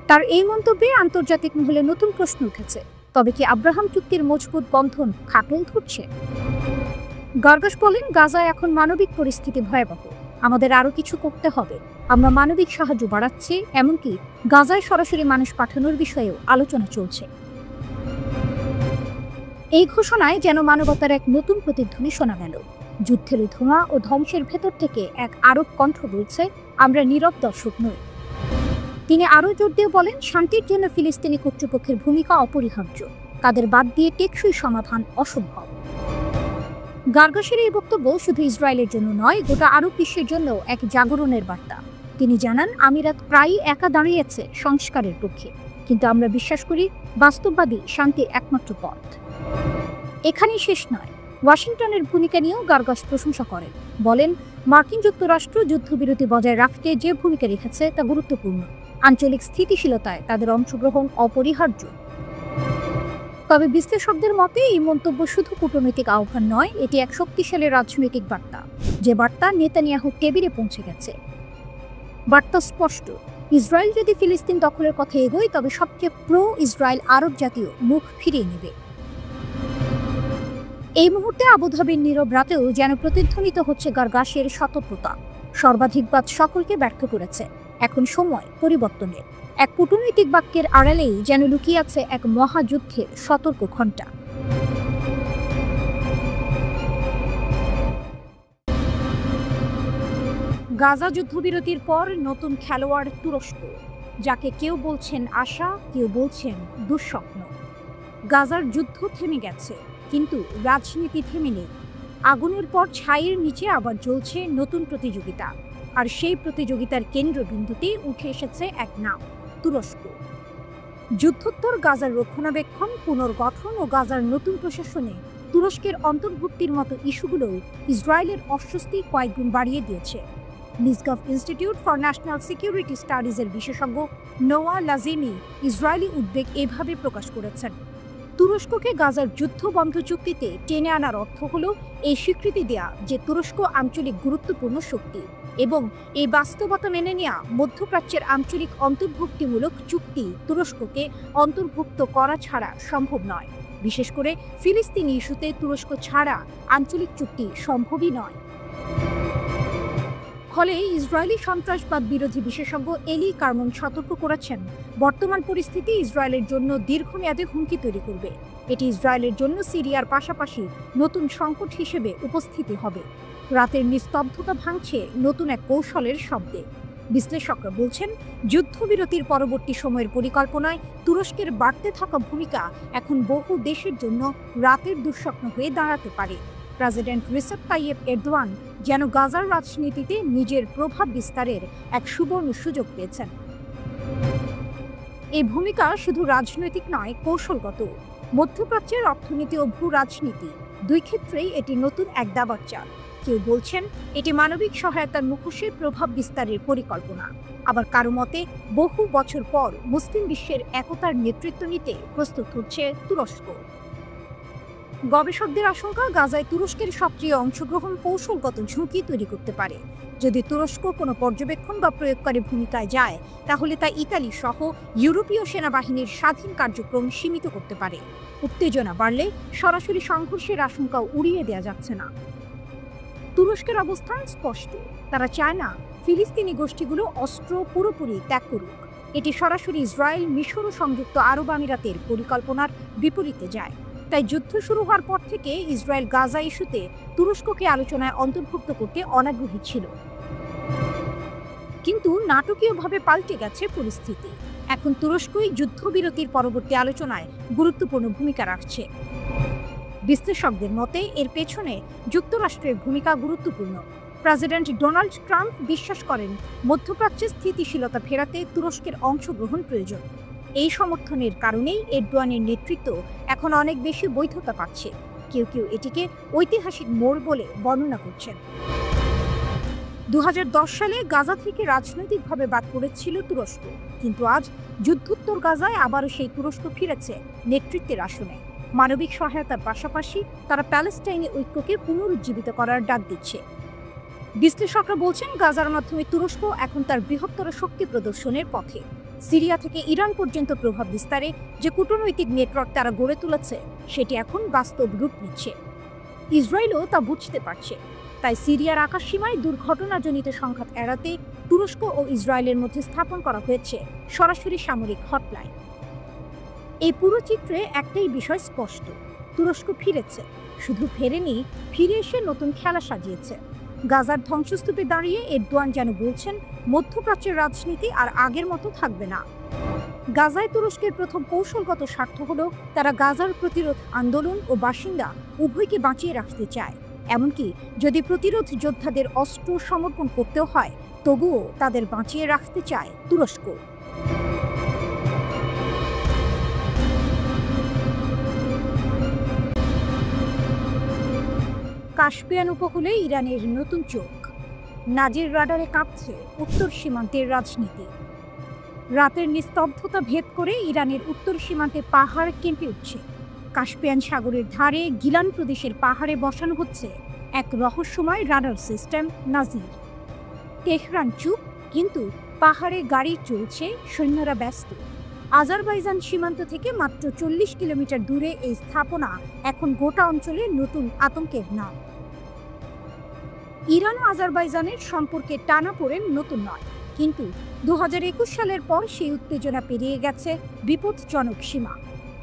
তার এই মন্তব্যে আন্তর্জাতিক মহলে নতুন প্রশ্ন উঠেছে, তবে কি আব্রাহাম চুক্তির মজবুত বন্ধন খাটল ধরছে? গারগাশ বলেন, গাজায় এখন মানবিক পরিস্থিতি ভয়াবহ, আমাদের আরও কিছু করতে হবে। আমরা মানবিক সাহায্য বাড়াচ্ছি, এমনকি গাজায় সরাসরি মানুষ পাঠানোর বিষয়েও আলোচনা চলছে। এই ঘোষণায় যেন মানবতার এক নতুন প্রতিধ্বনি শোনা গেল। যুদ্ধের ধোঁয়া ও ধ্বংসের ভেতর থেকে এক আরব কণ্ঠ বলছে, আমরা নীরব দর্শক নই। তিনি আরও জোর দিয়ে বলেন, শান্তির জন্য ফিলিস্তিনি কর্তৃপক্ষের ভূমিকা অপরিহার্য, তাদের বাদ দিয়ে টেকসই সমাধান অসম্ভব। গার্গাসের এই বক্তব্য শুধু ইসরায়েলের জন্য নয়, গোটা আরব বিশ্বের জন্য এক জাগরণের বার্তা। তিনি জানান, আমিরাত প্রায়ই একা দাঁড়িয়েছে সংস্কারের পক্ষে, কিন্তু আমরা বিশ্বাস করি বাস্তববাদী শান্তির একমাত্র পথ। এখানেই শেষ নয়, ওয়াশিংটনের ভূমিকা নিয়েও গার্গাস প্রশংসা করেন। বলেন, মার্কিন যুক্তরাষ্ট্র যুদ্ধবিরতি বজায় রাখতে যে ভূমিকা রেখেছে তা গুরুত্বপূর্ণ। আঞ্চলিক স্থিতিশীলতায় তাদের অংশগ্রহণ অপরিহার্য। তবে বিশ্লেষকদের মতে এই মন্তব্য শুধু কূটনৈতিক আহ্বান নয়, এটি এক শক্তিশালী রাজনৈতিক বার্তা, যে বার্তা নেতানিয়াহু টেবিলে পৌঁছে গেছে। বার্তা স্পষ্ট, ইসরায়েল যদি ফিলিস্তিন দখলের কথা এগোয় তবে সবচেয়ে প্রো ইসরায়েল আরব জাতীয় মুখ ফিরিয়ে নেবে। এই মুহূর্তে আবুধাবির নীরব রাতেও যেন প্রতিধ্বনিত হচ্ছে গার্গাসের সতর্কতা। সর্বাধিকবাদ সকলকে ব্যর্থ করেছে, এখন সময় পরিবর্তনের। এক কূটনৈতিক বাক্যের আড়ালেই যেন লুকিয়ে আছে এক মহাযুদ্ধের সতর্ক ঘণ্টা। গাজা যুদ্ধবিরতির পর নতুন খেলোয়াড় তুরস্ক, যাকে কেউ বলছেন আশা, কেউ বলছেন দুঃস্বপ্ন। গাজার যুদ্ধ থেমে গেছে, কিন্তু রাজনীতি থেমে নেই। আগুনের পর ছাইয়ের নিচে আবার জ্বলছে নতুন প্রতিযোগিতা, আর সেই প্রতিযোগিতার কেন্দ্রবিন্দুতে উঠে এসেছে এক নাম, তুরস্ক। যুদ্ধোত্তর গাজার রক্ষণাবেক্ষণ, পুনর্গঠন ও গাজার নতুন প্রশাসনে তুরস্কের অন্তর্ভুক্তির মতো ইস্যুগুলোও ইসরায়েলের অস্বস্তি কয়েকগুণ বাড়িয়ে দিয়েছে। নিসগাভ ইনস্টিটিউট ফর ন্যাশনাল সিকিউরিটি স্টাডিজের বিশেষজ্ঞ নোয়া লাজিমি ইসরায়েলি উদ্বেগ এভাবে প্রকাশ করেছেন, তুরস্ককে গাজার যুদ্ধ বন্ধ চুক্তিতে টেনে আনার অর্থ হল এই স্বীকৃতি দেয়া যে তুরস্ক আঞ্চলিক গুরুত্বপূর্ণ শক্তি, এবং এই বাস্তবতা মেনে নেওয়া মধ্যপ্রাচ্যের আঞ্চলিক অন্তর্ভুক্তিমূলক চুক্তি তুরস্ককে অন্তর্ভুক্ত করা ছাড়া সম্ভব নয়। বিশেষ করে ফিলিস্তিনি ইস্যুতে তুরস্ক ছাড়া আঞ্চলিক চুক্তি সম্ভবই নয়। ফলে ইসরায়েলি সন্ত্রাসবাদ বিরোধী বিশেষজ্ঞ এলি কার্মন সতর্ক করেছেন, বর্তমান পরিস্থিতি ইসরায়েলের জন্য দীর্ঘমেয়াদে হুমকি তৈরি করবে। এটি ইসরায়েলের জন্য সিরিয়ার পাশাপাশি নতুন সংকট হিসেবে উপস্থিতি হবে। রাতের নিস্তব্ধতা ভাঙছে নতুন এক কৌশলের শব্দে। বিশ্লেষকরা বলছেন, যুদ্ধবিরতির পরবর্তী সময়ের পরিকল্পনায় তুরস্কের বাড়তে থাকা ভূমিকা এখন বহু দেশের জন্য রাতের দুঃস্বপ্ন হয়ে দাঁড়াতে পারে। প্রেসিডেন্ট রিসেপ তাইয়েপ এরদোয়ান যেন গাজার রাজনীতিতে নিজের প্রভাব বিস্তারের এক সুবর্ণ সুযোগ পেয়েছেন। এই ভূমিকা শুধু রাজনৈতিক নয়, কৌশলগত। মধ্যপ্রাচ্যের অর্থনীতি ও ভূ রাজনীতি দুই ক্ষেত্রেই এটি নতুন এক দাবার চাল। কেউ বলছেন এটি মানবিক সহায়তার মুখোশে প্রভাব বিস্তারের পরিকল্পনা, আবার কারো মতে বহু বছর পর মুসলিম বিশ্বের একতার নেতৃত্ব নিতে প্রস্তুত হচ্ছে তুরস্ক। গবেষকদের আশঙ্কা, গাজায় তুরস্কের সক্রিয় অংশগ্রহণ কৌশলগত ঝুঁকি তৈরি করতে পারে। যদি তুরস্ক কোনো পর্যবেক্ষণ বা প্রয়োগকারী ভূমিকায় যায়, তাহলে তা ইতালি সহ ইউরোপীয় সেনাবাহিনীর স্বাধীন কার্যক্রম সীমিত করতে পারে। উত্তেজনা বাড়লে সরাসরি সংঘর্ষের আশঙ্কাও উড়িয়ে দেওয়া যাচ্ছে না। তুরস্কের অবস্থান স্পষ্ট, তারা চায় না ফিলিস্তিনি গোষ্ঠীগুলো অস্ত্র পুরোপুরি ত্যাগ করুক। এটি সরাসরি ইসরায়েল, মিশর ও সংযুক্ত আরব আমিরাতের পরিকল্পনার বিপরীতে যায়। তাই যুদ্ধ শুরু হওয়ার পর থেকে ইসরায়েল গাজা ইস্যুতে তুরস্ককে আলোচনায় অন্তর্ভুক্ত করতে অনাগ্রহী ছিল। কিন্তু নাটকীয়ভাবে পাল্টে গেছে পরিস্থিতি। এখন তুরস্কই যুদ্ধবিরতির পরবর্তী আলোচনায় গুরুত্বপূর্ণ ভূমিকা রাখছে। বিশ্লেষকদের মতে এর পেছনে যুক্তরাষ্ট্রের ভূমিকা গুরুত্বপূর্ণ। প্রেসিডেন্ট ডোনাল্ড ট্রাম্প বিশ্বাস করেন, মধ্যপ্রাচ্যে স্থিতিশীলতা ফেরাতে তুরস্কের অংশগ্রহণ প্রয়োজন। এই সমর্থনের কারণেই এরদোয়ানের নেতৃত্ব এখন অনেক বেশি বৈধতা পাচ্ছে। কেউ কেউ এটিকে ঐতিহাসিক মোড় বলে বর্ণনা করছেন। 2010 সালে গাজা থেকে রাজনৈতিকভাবে বাদ পড়েছিল তুরস্ক, কিন্তু আজ যুদ্ধোত্তর গাজায় আবারও সেই তুরস্ক ফিরেছে নেতৃত্বের আসনে। মানবিক সহায়তার পাশাপাশি তারা প্যালেস্টাইনি ঐক্যকে পুনরুজ্জীবিত করার ডাক দিচ্ছে। বিশ্লেষকরা বলছেন, গাজার মাধ্যমে তুরস্ক এখন তার বৃহত্তর শক্তি প্রদর্শনের পথে। সিরিয়া থেকে ইরান পর্যন্ত প্রভাব বিস্তারে যে কূটনৈতিক নেটওয়ার্ক তারা গড়ে তুলেছে, সেটি এখন বাস্তব রূপ নিচ্ছে। ইসরায়েলও তা বুঝতে পারছে। তাই সিরিয়ার আকাশসীমায় দুর্ঘটনাজনিত সংঘাত এড়াতে তুরস্ক ও ইসরায়েলের মধ্যে স্থাপন করা হয়েছে সরাসরি সামরিক হটলাইন। এই পুরো চিত্রে একটাই বিষয় স্পষ্ট, তুরস্ক ফিরেছে, শুধু ফেরেনি, ফিরে এসে নতুন খেলা সাজিয়েছে। গাজার ধ্বংসস্তূপে দাঁড়িয়ে এরদোয়ান যেন বলছেন মধ্যপ্রাচ্যের রাজনীতি আর আগের মতো থাকবে না। গাজায় তুরস্কের প্রথম কৌশলগত স্বার্থ হলো তারা গাজার প্রতিরোধ আন্দোলন ও বাসিন্দা উভয়কে বাঁচিয়ে রাখতে চায়। এমনকি যদি প্রতিরোধ যোদ্ধাদের অস্ত্র সমর্পণ করতেও হয়, তবুও তাদের বাঁচিয়ে রাখতে চায় তুরস্ক। কাস্পিয়ান উপকূলে ইরানের নতুন চোখ, নাজির রাডারে কাঁপছে উত্তর সীমান্তের রাজনীতি। রাতের নিস্তব্ধতা ভেদ করে ইরানের উত্তর সীমান্তে পাহাড় কেঁপে উঠছে। কাস্পিয়ান সাগরের ধারে গিলান প্রদেশের পাহাড়ে বসানো হচ্ছে এক রহস্যময় রাডার সিস্টেম নাজির। তেহরান চুপ, কিন্তু পাহাড়ে গাড়ি চলছে, সৈন্যরা ব্যস্ত। আজারবাইজান সীমান্ত থেকে মাত্র 40 কিলোমিটার দূরে এই স্থাপনা এখন গোটা অঞ্চলে নতুন আতঙ্কের নাম। ইরান ও আজারবাইজানের সম্পর্কে টানাপোড়েন নতুন নয়, কিন্তু 2021 সালের পর সেই উত্তেজনা পেরিয়ে গেছে বিপজ্জনক সীমা।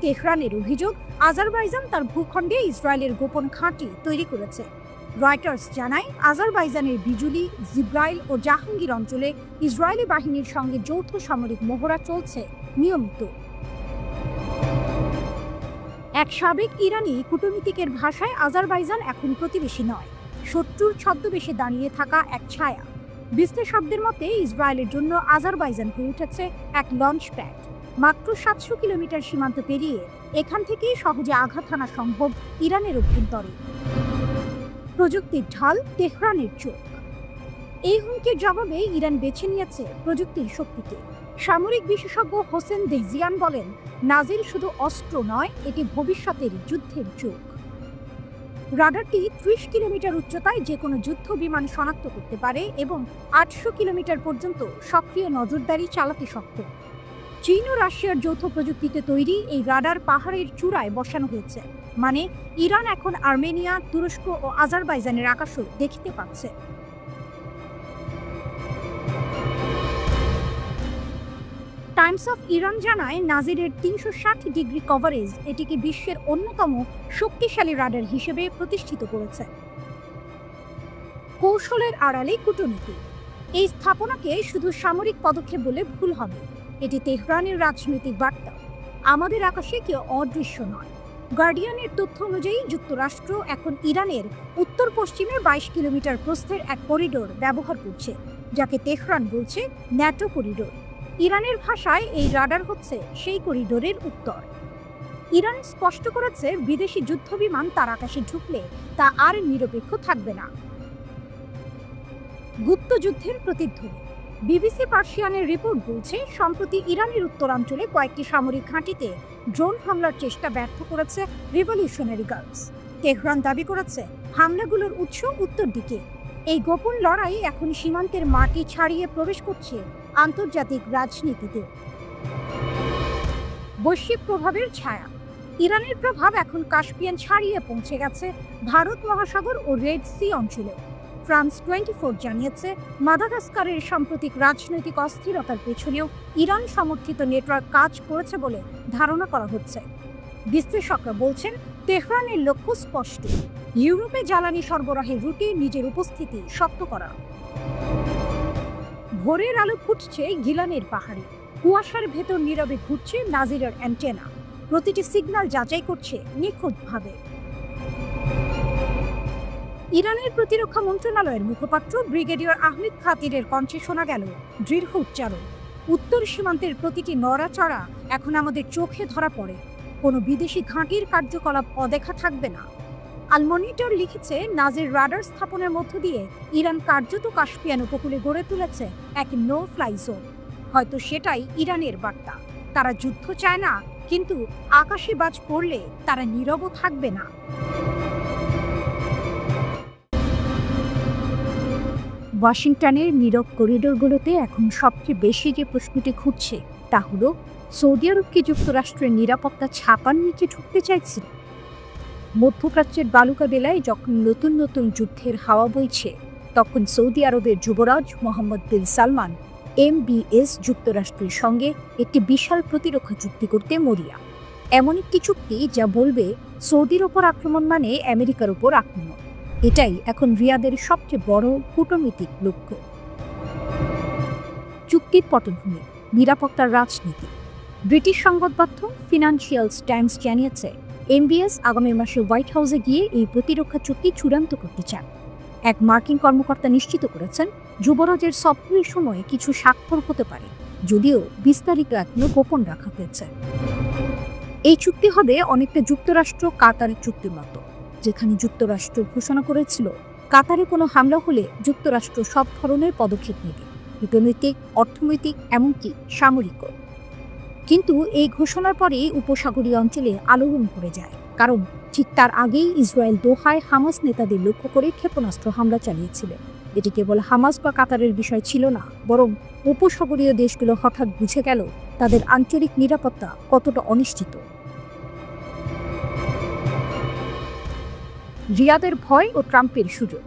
তেহরানের অভিযোগ, আজারবাইজান তার ভূখণ্ডে ইসরায়েলের গোপন ঘাঁটি তৈরি করেছে। রয়টার্স জানায়, আজারবাইজানের বিজুলি, জিব্রাইল ও জাহাঙ্গীর অঞ্চলে ইসরায়েলি বাহিনীর সঙ্গে যৌথ সামরিক মহড়া চলছে নিয়মিত। এক সাবেক ইরানি কূটনীতিকের ভাষায় আজারবাইজান এখন প্রতিবেশী নয়, শত্রুর ছদ্মবেশে দাঁড়িয়ে থাকা এক ছায়া। বিশ্লেষকদের মতে ইসরায়েলের জন্য আজারবাইজান হয়ে উঠেছে এক লঞ্চ প্যাড। মাত্র 700 কিলোমিটার সীমান্ত পেরিয়ে এখান থেকেই সহজে আঘাত হানা সম্ভব ইরানের অভ্যন্তরে। প্রযুক্তির ঢাল, তেহরানের চোখ। এই হুমকির জবাবে ইরান বেছে নিয়েছে প্রযুক্তির শক্তিকে। সামরিক বিশেষজ্ঞ হোসেন দেহজিয়ান বলেন, নাজির শুধু অস্ত্র নয়, এটি ভবিষ্যতের যুদ্ধের চোখ। রাডারটি 30 কিলোমিটার উচ্চতায় যে কোনো যুদ্ধ বিমান শনাক্ত করতে পারে এবং 800 কিলোমিটার পর্যন্ত সক্রিয় নজরদারি চালাতে সক্ষম। চীন ও রাশিয়ার যৌথ প্রযুক্তিতে তৈরি এই রাডার পাহাড়ের চূড়ায় বসানো হয়েছে, মানে ইরান এখন আর্মেনিয়া, তুরস্ক ও আজারবাইজানের আকাশও দেখতে পাচ্ছে। টাইমস অফ ইরান জানায়, নাজিরের 360 ডিগ্রি কভারেজ এটিকে বিশ্বের অন্যতম শক্তিশালী রাডার হিসেবে প্রতিষ্ঠিত করেছে। কৌশলের আড়ালে কূটনীতি। এই স্থাপনাকে শুধু সামরিক পদক্ষেপ বলে ভুল হবে, এটি তেহরানের রাজনৈতিক বার্তা। আমাদের আকাশে কেউ অদৃশ্য নয়। গার্ডিয়ানের তথ্য অনুযায়ী যুক্তরাষ্ট্র এখন ইরানের উত্তর পশ্চিমে 22 কিলোমিটার প্রস্থের এক করিডোর ব্যবহার করছে, যাকে তেহরান বলছে ন্যাটো করিডোর। ইরানের ভাষায় এই রাডার হচ্ছে সেই করিডোরের উত্তর। ইরান স্পষ্ট করেছে, বিদেশি যুদ্ধবিমান তার আকাশে ঢুকলে তা আর নিরপেক্ষ থাকবে না। গুপ্তযুদ্ধের প্রতিধ্বনি। বিবিসি পার্সিয়ানের রিপোর্ট বলছে, সম্প্রতি ইরানের উত্তরাঞ্চলে কয়েকটি সামরিক ঘাঁটিতে ড্রোন হামলার চেষ্টা ব্যর্থ করেছে রিভলিউশনারি গার্ডস। তেহরান দাবি করেছে, হামলাগুলোর উৎস উত্তর দিকে। এই গোপন লড়াই এখন সীমান্তের মাটি ছাড়িয়ে প্রবেশ করছে আন্তর্জাতিক রাজনীতিতে। বৈশ্বিক প্রভাবের ছায়া। ইরানের প্রভাব এখন কাস্পিয়ান ছাড়িয়ে পৌঁছে গেছে ভারত মহাসাগর ও রেড সি অঞ্চলে। ফ্রান্স 24 জানিয়েছে, মাদাগাস্কারের সাম্প্রতিক রাজনৈতিক অস্থিরতার পেছনেও ইরান সমর্থিত নেটওয়ার্ক কাজ করেছে বলে ধারণা করা হচ্ছে। বিশ্লেষকরা বলছেন, তেহরানের লক্ষ্য স্পষ্ট, ইউরোপে জ্বালানি সরবরাহের রুটে নিজের উপস্থিতি শক্ত করা। ভোরের আলো ফুটছে গিলানের পাহাড়ে, কুয়াশার ভেতর নীরবে ঘুরছে নাজিরের অ্যান্টেনা, প্রতিটি সিগন্যাল যাচাই করছে নিখুঁতভাবে। ইরানের প্রতিরক্ষা মন্ত্রণালয়ের মুখপাত্র ব্রিগেডিয়ার আহমেদ খাতিরের কণ্ঠে শোনা গেল দৃঢ় উচ্চারণ, উত্তর সীমান্তের প্রতিটি নড়াচড়া এখন আমাদের চোখে ধরা পড়ে, কোনো বিদেশি ঘাঁটির কার্যকলাপ অদেখা থাকবে না। আল মনিটর লিখেছে, নাজির রাডার স্থাপনের মধ্য দিয়ে ইরান কার্যত কাস্পিয়ান উপকূলে গড়ে তুলেছে এক নো ফ্লাই জোন। হয়তো সেটাই ইরানের বার্তা, তারা যুদ্ধ চায় না, কিন্তু আকাশে বাজ পড়লে তারা নীরব থাকবে না। ওয়াশিংটনের নীরব করিডোরগুলোতে এখন সবচেয়ে বেশি যে প্রশ্নটি ঘুরছে তা হলো, সৌদি আরব কি যুক্তরাষ্ট্রের নিরাপত্তা ছাপার নিচে ঢুকতে চাইছে? মধ্যপ্রাচ্যের বালুকা বেলায় যখন নতুন নতুন যুদ্ধের হাওয়া বইছে, তখন সৌদি আরবের যুবরাজ মোহাম্মদ বিন সালমান MBS যুক্তরাষ্ট্রের সঙ্গে একটি বিশাল প্রতিরক্ষা চুক্তি করতে মরিয়া। এমন একটি চুক্তি যা বলবে সৌদির ওপর আক্রমণ মানে আমেরিকার ওপর আক্রমণ। এটাই এখন রিয়াদের সবচেয়ে বড় কূটনৈতিক লক্ষ্য। চুক্তির পটভূমি, নিরাপত্তার রাজনীতি। ব্রিটিশ সংবাদপত্র ফিনান্সিয়াল টাইমস জানিয়েছে, এমবিএস আগামী মাসে হোয়াইট হাউসে গিয়ে এই প্রতিরক্ষা চুক্তি চূড়ান্ত করতে চান। এক মার্কিন কর্মকর্তা নিশ্চিত করেছেন, যুবরাজের সফরের সময় কিছু স্বাক্ষর হতে পারে, যদিও বিস্তারিত এখনো গোপন রাখা হয়েছে। এই চুক্তি হবে অনেকটা যুক্তরাষ্ট্র কাতারের চুক্তির মতো, যেখানে যুক্তরাষ্ট্র ঘোষণা করেছিল কাতারে কোনো হামলা হলে যুক্তরাষ্ট্র সব ধরনের পদক্ষেপ নেবে, কূটনৈতিক, অর্থনৈতিক, এমনকি সামরিকও। কিন্তু এই ঘোষণার পরেই উপসাগরীয় অঞ্চলে আলোড়ন পড়ে যায়, কারণ ঠিক তার আগেই ইসরায়েল দোহায় হামাস নেতাদের লক্ষ্য করে ক্ষেপণাস্ত্র হামলা চালিয়েছিল। এটি কেবল হামাস বা কাতারের বিষয় ছিল না, বরং উপসাগরীয় দেশগুলো হঠাৎ বুঝে গেল তাদের আঞ্চলিক নিরাপত্তা কতটা অনিশ্চিত। রিয়াদের ভয় ও ট্রাম্পের সুযোগ।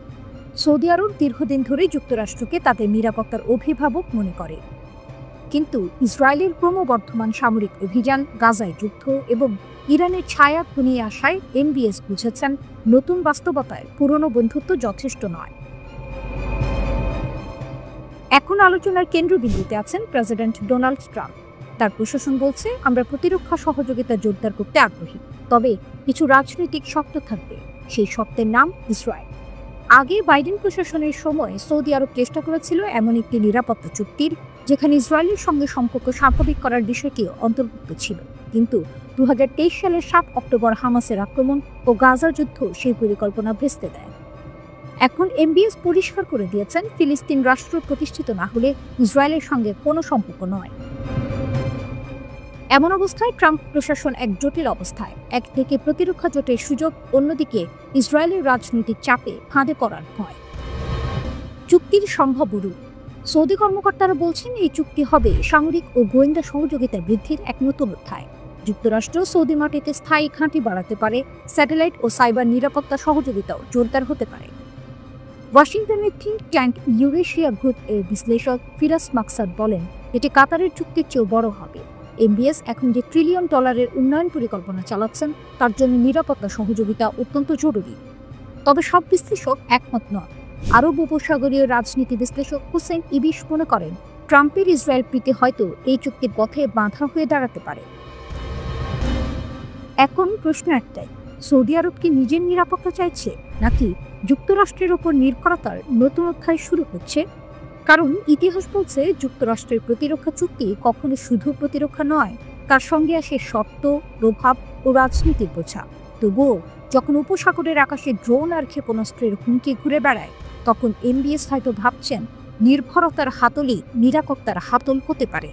সৌদি আরব দীর্ঘদিন ধরে যুক্তরাষ্ট্রকে তাদের নিরাপত্তার অভিভাবক মনে করে, কিন্তু ইসরায়েলের ক্রমবর্ধমান সামরিক অভিযান, গাজায় যুদ্ধ এবং ইরানের ছায়া ঘনিয়ে আসায় এমবিএস বুঝেছেন নতুন বাস্তবতায় পুরনো বন্ধুত্ব যথেষ্ট নয়। এখন আলোচনার কেন্দ্রবিন্দুতে আছেন প্রেসিডেন্ট ডোনাল্ড ট্রাম্প। তার প্রশাসন বলছে, আমরা প্রতিরক্ষা সহযোগিতা জোরদার করতে আগ্রহী, তবে কিছু রাজনৈতিক শর্ত থাকবে। সেই শর্তের নাম ইসরায়েল। আগে বাইডেন প্রশাসনের সময় সৌদি আরব চেষ্টা করেছিল এমন একটি নিরাপত্তা চুক্তির, যেখানে ইসরায়েলের সঙ্গে সম্পর্ক স্বাভাবিক করার বিষয়টিও অন্তর্ভুক্ত ছিল, কিন্তু 2023 সালের 7 অক্টোবর হামাসের আক্রমণ ও গাজা যুদ্ধ সেই পরিকল্পনা ভেস্তে দেয়। এখন এমবিএস পরিষ্কার করে দিয়েছেন, ফিলিস্তিন রাষ্ট্র প্রতিষ্ঠিত না হলে ইসরায়েলের সঙ্গে কোনো সম্পর্ক নয়। এমন অবস্থায় ট্রাম্প প্রশাসন এক জটিল অবস্থায়, একদিকে প্রতিরক্ষা জোটের সুযোগ, অন্যদিকে ইসরায়েলের রাজনৈতিক চাপে ফাঁদে পড়ার ভয়। চুক্তির সম্ভাব্য রূপ। সৌদি কর্মকর্তারা বলছেন, এই চুক্তি হবে সামরিক ও গোয়েন্দা সহযোগিতা বৃদ্ধির এক নতুন অধ্যায়। যুক্তরাষ্ট্র সৌদি মাটিতে স্থায়ী ঘাঁটি বাড়াতে পারে, স্যাটেলাইট ও সাইবার নিরাপত্তা সহযোগিতাও জোরদার হতে পারে। ওয়াশিংটনের থিঙ্ক ট্যাঙ্ক ইউরেশিয়া গ্রুপ এর বিশ্লেষক ফিরাস মাকসাদ বলেন, এটি কাতারের চুক্তির চেয়েও বড় হবে। এমবিএস এখন যে $1 ট্রিলিয়ন উন্নয়ন পরিকল্পনা চালাচ্ছেন, তার জন্য নিরাপত্তা সহযোগিতা অত্যন্ত জরুরি। তবে সব বিশ্লেষক একমত নন। আরব উপসাগরীয় রাজনীতি বিশ্লেষক হুসেন ইবিশ মনে করেন, ট্রাম্পের ইসরায়েল প্রীতি হয়তো এই চুক্তির পথে বাধা হয়ে দাঁড়াতে পারে। এখন প্রশ্ন একটাই, সৌদি আরব কি নিজের নিরাপত্তা চাইছে, নাকি যুক্তরাষ্ট্রের ওপর নির্ভরতার নতুন অধ্যায় শুরু হচ্ছে? কারণ ইতিহাস বলছে, যুক্তরাষ্ট্রের প্রতিরক্ষা চুক্তি কখনো শুধু প্রতিরক্ষা নয়, তার সঙ্গে আসে শর্ত, প্রভাব ও রাজনীতির বোঝা। তবুও যখন উপসাগরের আকাশে ড্রোন আর ক্ষেপণাস্ত্রের হুমকি ঘুরে বেড়ায়, তখন এমবিএস হয়তো ভাবছেন, নির্ভরতার হাতলই নিরাপত্তার হাতল হতে পারে।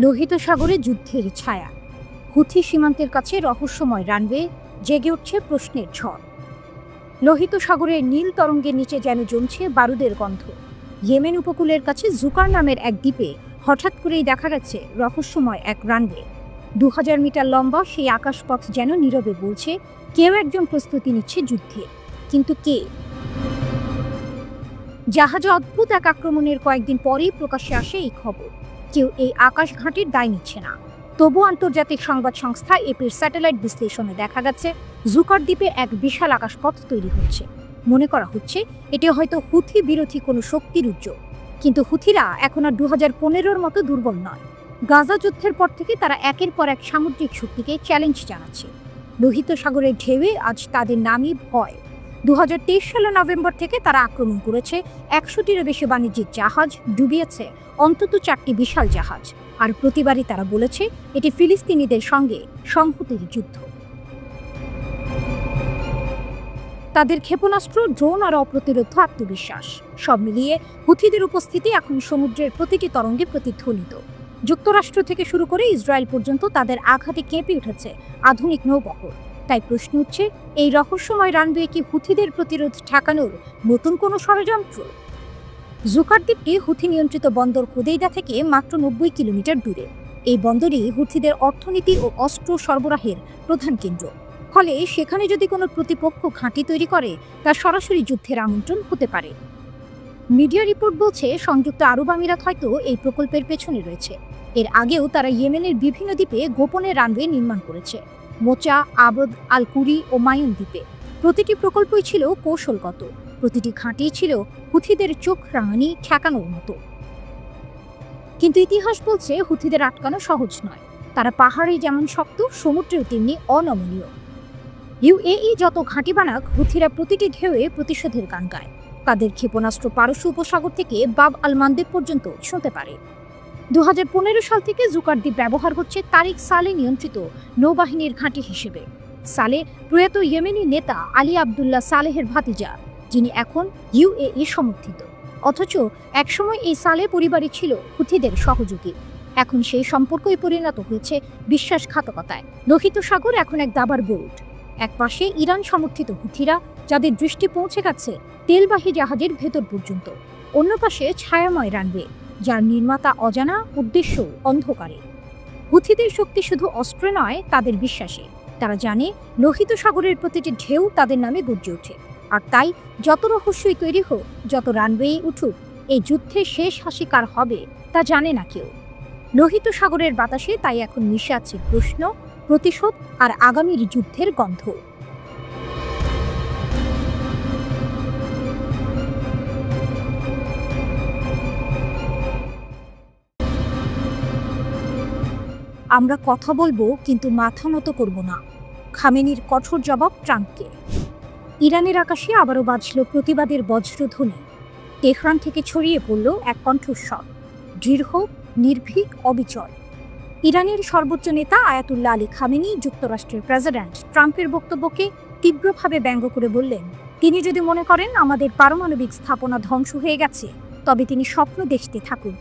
লোহিত সাগরে যুদ্ধের ছায়া। হুথি সীমান্তের কাছে রহস্যময় রানওয়ে, জেগে উঠছে প্রশ্নের ঝড়। লোহিত সাগরের নীল তরঙ্গের নিচে যেন জমছে বারুদের গন্ধ। ইয়েমেন উপকূলের কাছে জুকার নামের এক দ্বীপে হঠাৎ করেই দেখা গেছে রহস্যময় এক রানওয়ে। 2000 মিটার লম্বা সেই আকাশপথ যেন নীরবে বলছে, কেউ একজন প্রস্তুতি নিচ্ছে যুদ্ধে। কিন্তু কে? জাহাজে অদ্ভুত এক আক্রমণের কয়েকদিন পরেই প্রকাশ্যে আসে এই খবর। কেউ এই আকাশ ঘাঁটির দায় নিচ্ছে না। তবু আন্তর্জাতিক সংবাদ সংস্থা এপির স্যাটেলাইট বিশ্লেষণে দেখা গেছে, জুকার দ্বীপে এক বিশাল আকাশপথ তৈরি হচ্ছে। মনে করা হচ্ছে এটি হয়তো হুথি বিরোধী কোনো শক্তির উদ্যোগ। কিন্তু হুথিরা এখন আর 2015-র মতো দুর্বল নয়। গাজা যুদ্ধের পর থেকে তারা একের পর এক সামুদ্রিক শক্তিকে চ্যালেঞ্জ জানাচ্ছে। লোহিত সাগরের ঢেউয়ে আজ তাদের নামই ভয়। 2023 সালের নভেম্বর থেকে তারা আক্রমণ করেছে 100টিরও বেশি বাণিজ্যিক জাহাজ, ডুবিয়েছে অন্তত 4টি বিশাল জাহাজ। আর প্রতিবারই তারা বলেছে, এটি ফিলিস্তিনিদের সঙ্গে সংহতির যুদ্ধ। তাদের ক্ষেপণাস্ত্র, ড্রোন আর অপ্রতিরোধ আত্মবিশ্বাস, সব মিলিয়ে হুথিদের উপস্থিতি এখন সমুদ্রের প্রতিটি তরঙ্গে প্রতিধ্বনিত। যুক্তরাষ্ট্র থেকে শুরু করে ইসরায়েল পর্যন্ত তাদের আঘাতে কেঁপে উঠেছে আধুনিক নৌবহর। তাই প্রশ্ন উঠছে, এই রহস্যময় রানওয়ে কি হুথিদের প্রতিরোধ ঠেকানোর নতুন কোনো ষড়যন্ত্র? জুকার দ্বীপটি হুথি নিয়ন্ত্রিত বন্দর হুদেইদা থেকে মাত্র 90 কিলোমিটার দূরে। এই বন্দরই হুথিদের অর্থনীতি ও অস্ত্র সরবরাহের প্রধান কেন্দ্র। ফলে সেখানে যদি কোনো প্রতিপক্ষ ঘাঁটি তৈরি করে, তা সরাসরি যুদ্ধের আমন্ত্রণ হতে পারে। মিডিয়া রিপোর্ট বলছে, সংযুক্ত আরব আমিরাত হয়তো এই প্রকল্পের পেছনে রয়েছে। এর আগেও তারা ইয়েমেনের বিভিন্ন দ্বীপে গোপনে রানওয়ে নির্মাণ করেছে, মোচা, আবদ আল কুরি ও মায়ুন দ্বীপে। প্রতিটি প্রকল্পই ছিল কৌশলগত, প্রতিটি ঘাঁটি ছিল হুথিদের চোখ রাঙানি ঠেকানোর মতো। কিন্তু ইতিহাস বলছে হুথিদের আটকানো সহজ নয়। তারা পাহাড়ে যেমন শক্ত, সমুদ্রেও তেমনি অনমনীয়। ইউএই যত ঘাঁটি বানাক, হুথিরা প্রতিটি ঢেউয়ে প্রতিশোধের গান গায়। তাদের ক্ষেপণাস্ত্র পারস্য উপসাগর থেকে বাব আল মানদেব পর্যন্ত ছুঁতে পারে। 2015 সাল থেকে জুকার দ্বীপ ব্যবহার হচ্ছে তারিক সালে নিয়ন্ত্রিত নৌবাহিনীর ঘাঁটি হিসেবে। সালে প্রয়াত ইয়েমেনি নেতা আলী আবদুল্লাহ সালেহের ভাতিজা, যিনি এখন ইউএই সমর্থিত। অথচ একসময় এই সালে পরিবারই ছিল হুথিদের সহযোগী। এখন সেই সম্পর্কই পরিণত হয়েছে বিশ্বাসঘাতকতায়। লোহিত সাগর এখন এক দাবার বোর্ড। এক পাশে ইরান সমর্থিত হুথিরা, যাদের দৃষ্টি পৌঁছে গেছে তেলবাহী জাহাজের ভেতর পর্যন্ত। অন্য পাশে ছায়াময় রানওয়ে, যার নির্মাতা অজানা, উদ্দেশ্য অন্ধকারে। হুথিদের শক্তি শুধু অস্ত্রে নয়, তাদের বিশ্বাসে। তারা জানে লোহিত সাগরের প্রতিটি ঢেউ তাদের নামে গর্জে ওঠে। আর তাই যত রহস্যই তৈরি হোক, যত রানওয়ে উঠুক, এই যুদ্ধের শেষ হাসি কার হবে তা জানে না কেউ। লোহিত সাগরের বাতাসে তাই এখন মিশে আছে প্রশ্ন, প্রতিশোধ আর আগামীর যুদ্ধের গন্ধ। আমরা কথা বলবো, কিন্তু মাথা নত করব না। খামেনির কঠোর জবাব ট্রাম্পকে। ইরানের আকাশে আবারও বাজল প্রতিবাদের বজ্রধ্বনি। তেহরান থেকে ছড়িয়ে পড়ল এক কণ্ঠস্বর, দৃঢ়, নির্ভীক, অবিচল। ইরানের সর্বোচ্চ নেতা আয়াতুল্লাহ আলী খামেনি যুক্তরাষ্ট্রের প্রেসিডেন্ট ট্রাম্পের বক্তব্যকে তীব্রভাবে ব্যঙ্গ করে বললেন, তিনি যদি মনে করেন আমাদের পারমাণবিক স্থাপনা ধ্বংস হয়ে গেছে, তবে তিনি স্বপ্ন দেখতে থাকুন।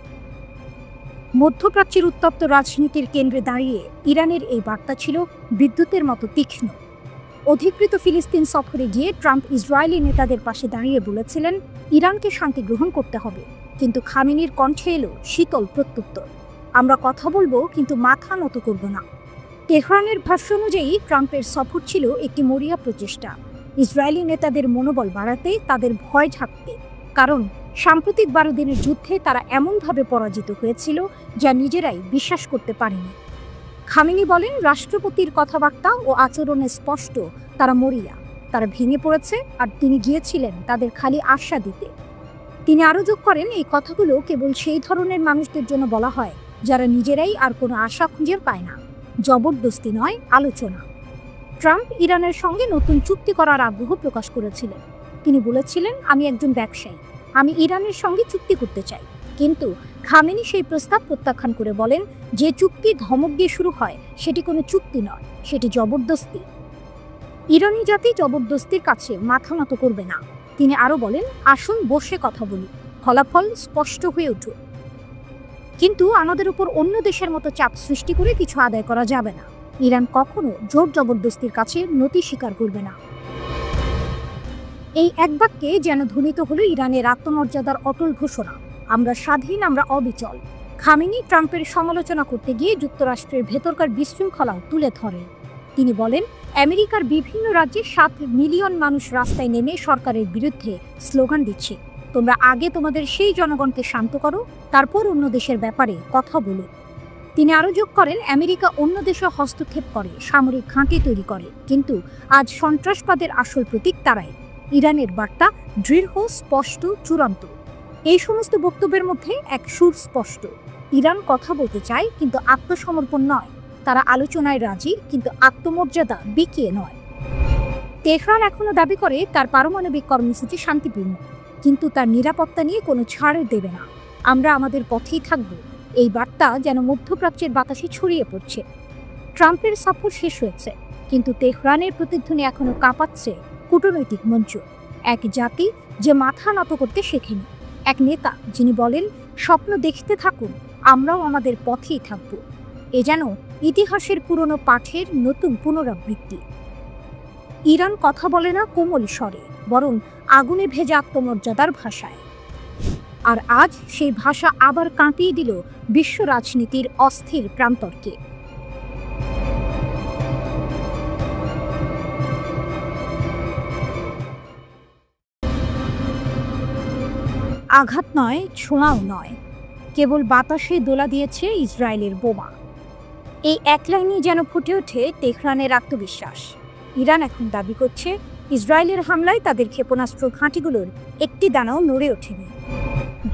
মধ্যপ্রাচ্যের উত্তপ্ত রাজনীতির কেন্দ্রে দাঁড়িয়ে ইরানের এই বার্তা ছিল বিদ্যুতের মতো তীক্ষ্ণ। অধিকৃত ফিলিস্তিন সফরে গিয়ে ট্রাম্প ইসরায়েলি নেতাদের পাশে দাঁড়িয়ে বলেছিলেন, ইরানকে শান্তি গ্রহণ করতে হবে। কিন্তু খামেনির কণ্ঠে এলো শীতল প্রত্যুত্তর, আমরা কথা বলবো, কিন্তু মাথা নত করব না। তেহরানের ভাষ্য অনুযায়ী ট্রাম্পের সফর ছিল একটি মরিয়া প্রচেষ্টা, ইসরায়েলি নেতাদের মনোবল বাড়াতে, তাদের ভয় ঢাকতে। কারণ সাম্প্রতিক 12 দিনের যুদ্ধে তারা এমনভাবে পরাজিত হয়েছিল যা নিজেরাই বিশ্বাস করতে পারেনি। খামেনি বলেন, রাষ্ট্রপতির কথাবার্তা ও আচরণে স্পষ্ট তারা মরিয়া, তারা ভেঙে পড়েছে, আর তিনি গিয়েছিলেন তাদের খালি আশা দিতে। তিনি আরও যোগ করেন, এই কথাগুলো কেবল সেই ধরনের মানুষদের জন্য বলা হয় যারা নিজেরাই আর কোনো আশা খুঁজে পায় না। জবরদস্তি নয়, আলোচনা। ট্রাম্প ইরানের সঙ্গে নতুন চুক্তি করার আগ্রহ প্রকাশ করেছিলেন। তিনি বলেছিলেন, আমি একজন ব্যবসায়ী, আমি ইরানের সঙ্গে চুক্তি করতে চাই। কিন্তু খামেনি সেই প্রস্তাব প্রত্যাখ্যান করে বলেন, যে চুক্তি ধমক দিয়ে শুরু হয় সেটি কোনো চুক্তি নয়, সেটি জবরদস্তি। ইরানি জাতি জবরদস্তির কাছে মাথা নত করবে না। তিনি আরও বলেন, আসুন বসে কথা বলি, ফলাফল স্পষ্ট হয়ে উঠুক। কিন্তু আমাদের উপর অন্য দেশের মতো চাপ সৃষ্টি করে কিছু আদায় করা যাবে না। ইরান কখনো জোর জবরদস্তির কাছে নতি স্বীকার করবে না। এই এক বাক্যে যেন ধ্বনিত হলো ইরানের আত্মমর্যাদার অটল ঘোষণা, আমরা স্বাধীন, আমরা অবিচল। খামেনি ট্রাম্পের সমালোচনা করতে গিয়ে যুক্তরাষ্ট্রের ভেতরকার বিশৃঙ্খলাও তুলে ধরেন। তিনি বলেন, আমেরিকার বিভিন্ন রাজ্যে 7 মিলিয়ন মানুষ রাস্তায় নেমে সরকারের বিরুদ্ধে স্লোগান দিচ্ছে। তোমরা আগে তোমাদের সেই জনগণকে শান্ত করো, তারপর অন্য দেশের ব্যাপারে কথা বলো। তিনি আরও যোগ করেন, আমেরিকা অন্য দেশে হস্তক্ষেপ করে, সামরিক ঘাঁটি তৈরি করে, কিন্তু আজ সন্ত্রাসবাদের আসল প্রতীক তারাই। ইরানের বার্তা দৃঢ়, স্পষ্ট, চূড়ান্ত। এই সমস্ত বক্তব্যের মধ্যে এক সুর স্পষ্ট, ইরান কথা বলতে চায়, কিন্তু আত্মসমর্পণ নয়। তারা আলোচনায় রাজি, কিন্তু আত্মমর্যাদা বিকিয়ে নয়। তেহরান এখনো দাবি করে তার পারমাণবিক কর্মসূচি শান্তিপূর্ণ, কিন্তু তার নিরাপত্তা নিয়ে কোনো ছাড় দেবে না। আমরা আমাদের পথেই থাকব, এই বার্তা যেন মধ্যপ্রাচ্যের বাতাসে ছড়িয়ে পড়ছে। ট্রাম্পের সফর শেষ হয়েছে, কিন্তু তেহরানের প্রতিধ্বনি এখনো কাঁপাচ্ছে কূটনৈতিক মঞ্চ। এক জাতি যে মাথা নত করতে শেখেনি, এক নেতা যিনি বলেন, স্বপ্ন দেখতে থাকুন, আমরাও আমাদের পথেই থাকব। এ যেন ইতিহাসের পুরনো পাঠের নতুন পুনরাবৃত্তি। ইরান কথা বলে না কোমল স্বরে, বরং আগুনে ভেজা আত্মমর্যাদার ভাষায়। আর আজ সেই ভাষা আবার কাঁপিয়ে দিল বিশ্ব রাজনীতির অস্থির প্রান্তরকে। আঘাত নয়, ছোঁয়াও নয়, কেবল বাতাসে দোলা দিয়েছে ইসরায়েলের বোমা। এই এক লাইনেই যেন ফুটে ওঠে তেহরানের আত্মবিশ্বাস। ইরান এখন দাবি করছে ইসরায়েলের হামলায় তাদের ক্ষেপণাস্ত্র ঘাঁটিগুলোর একটি দানাও নড়ে ওঠেনি।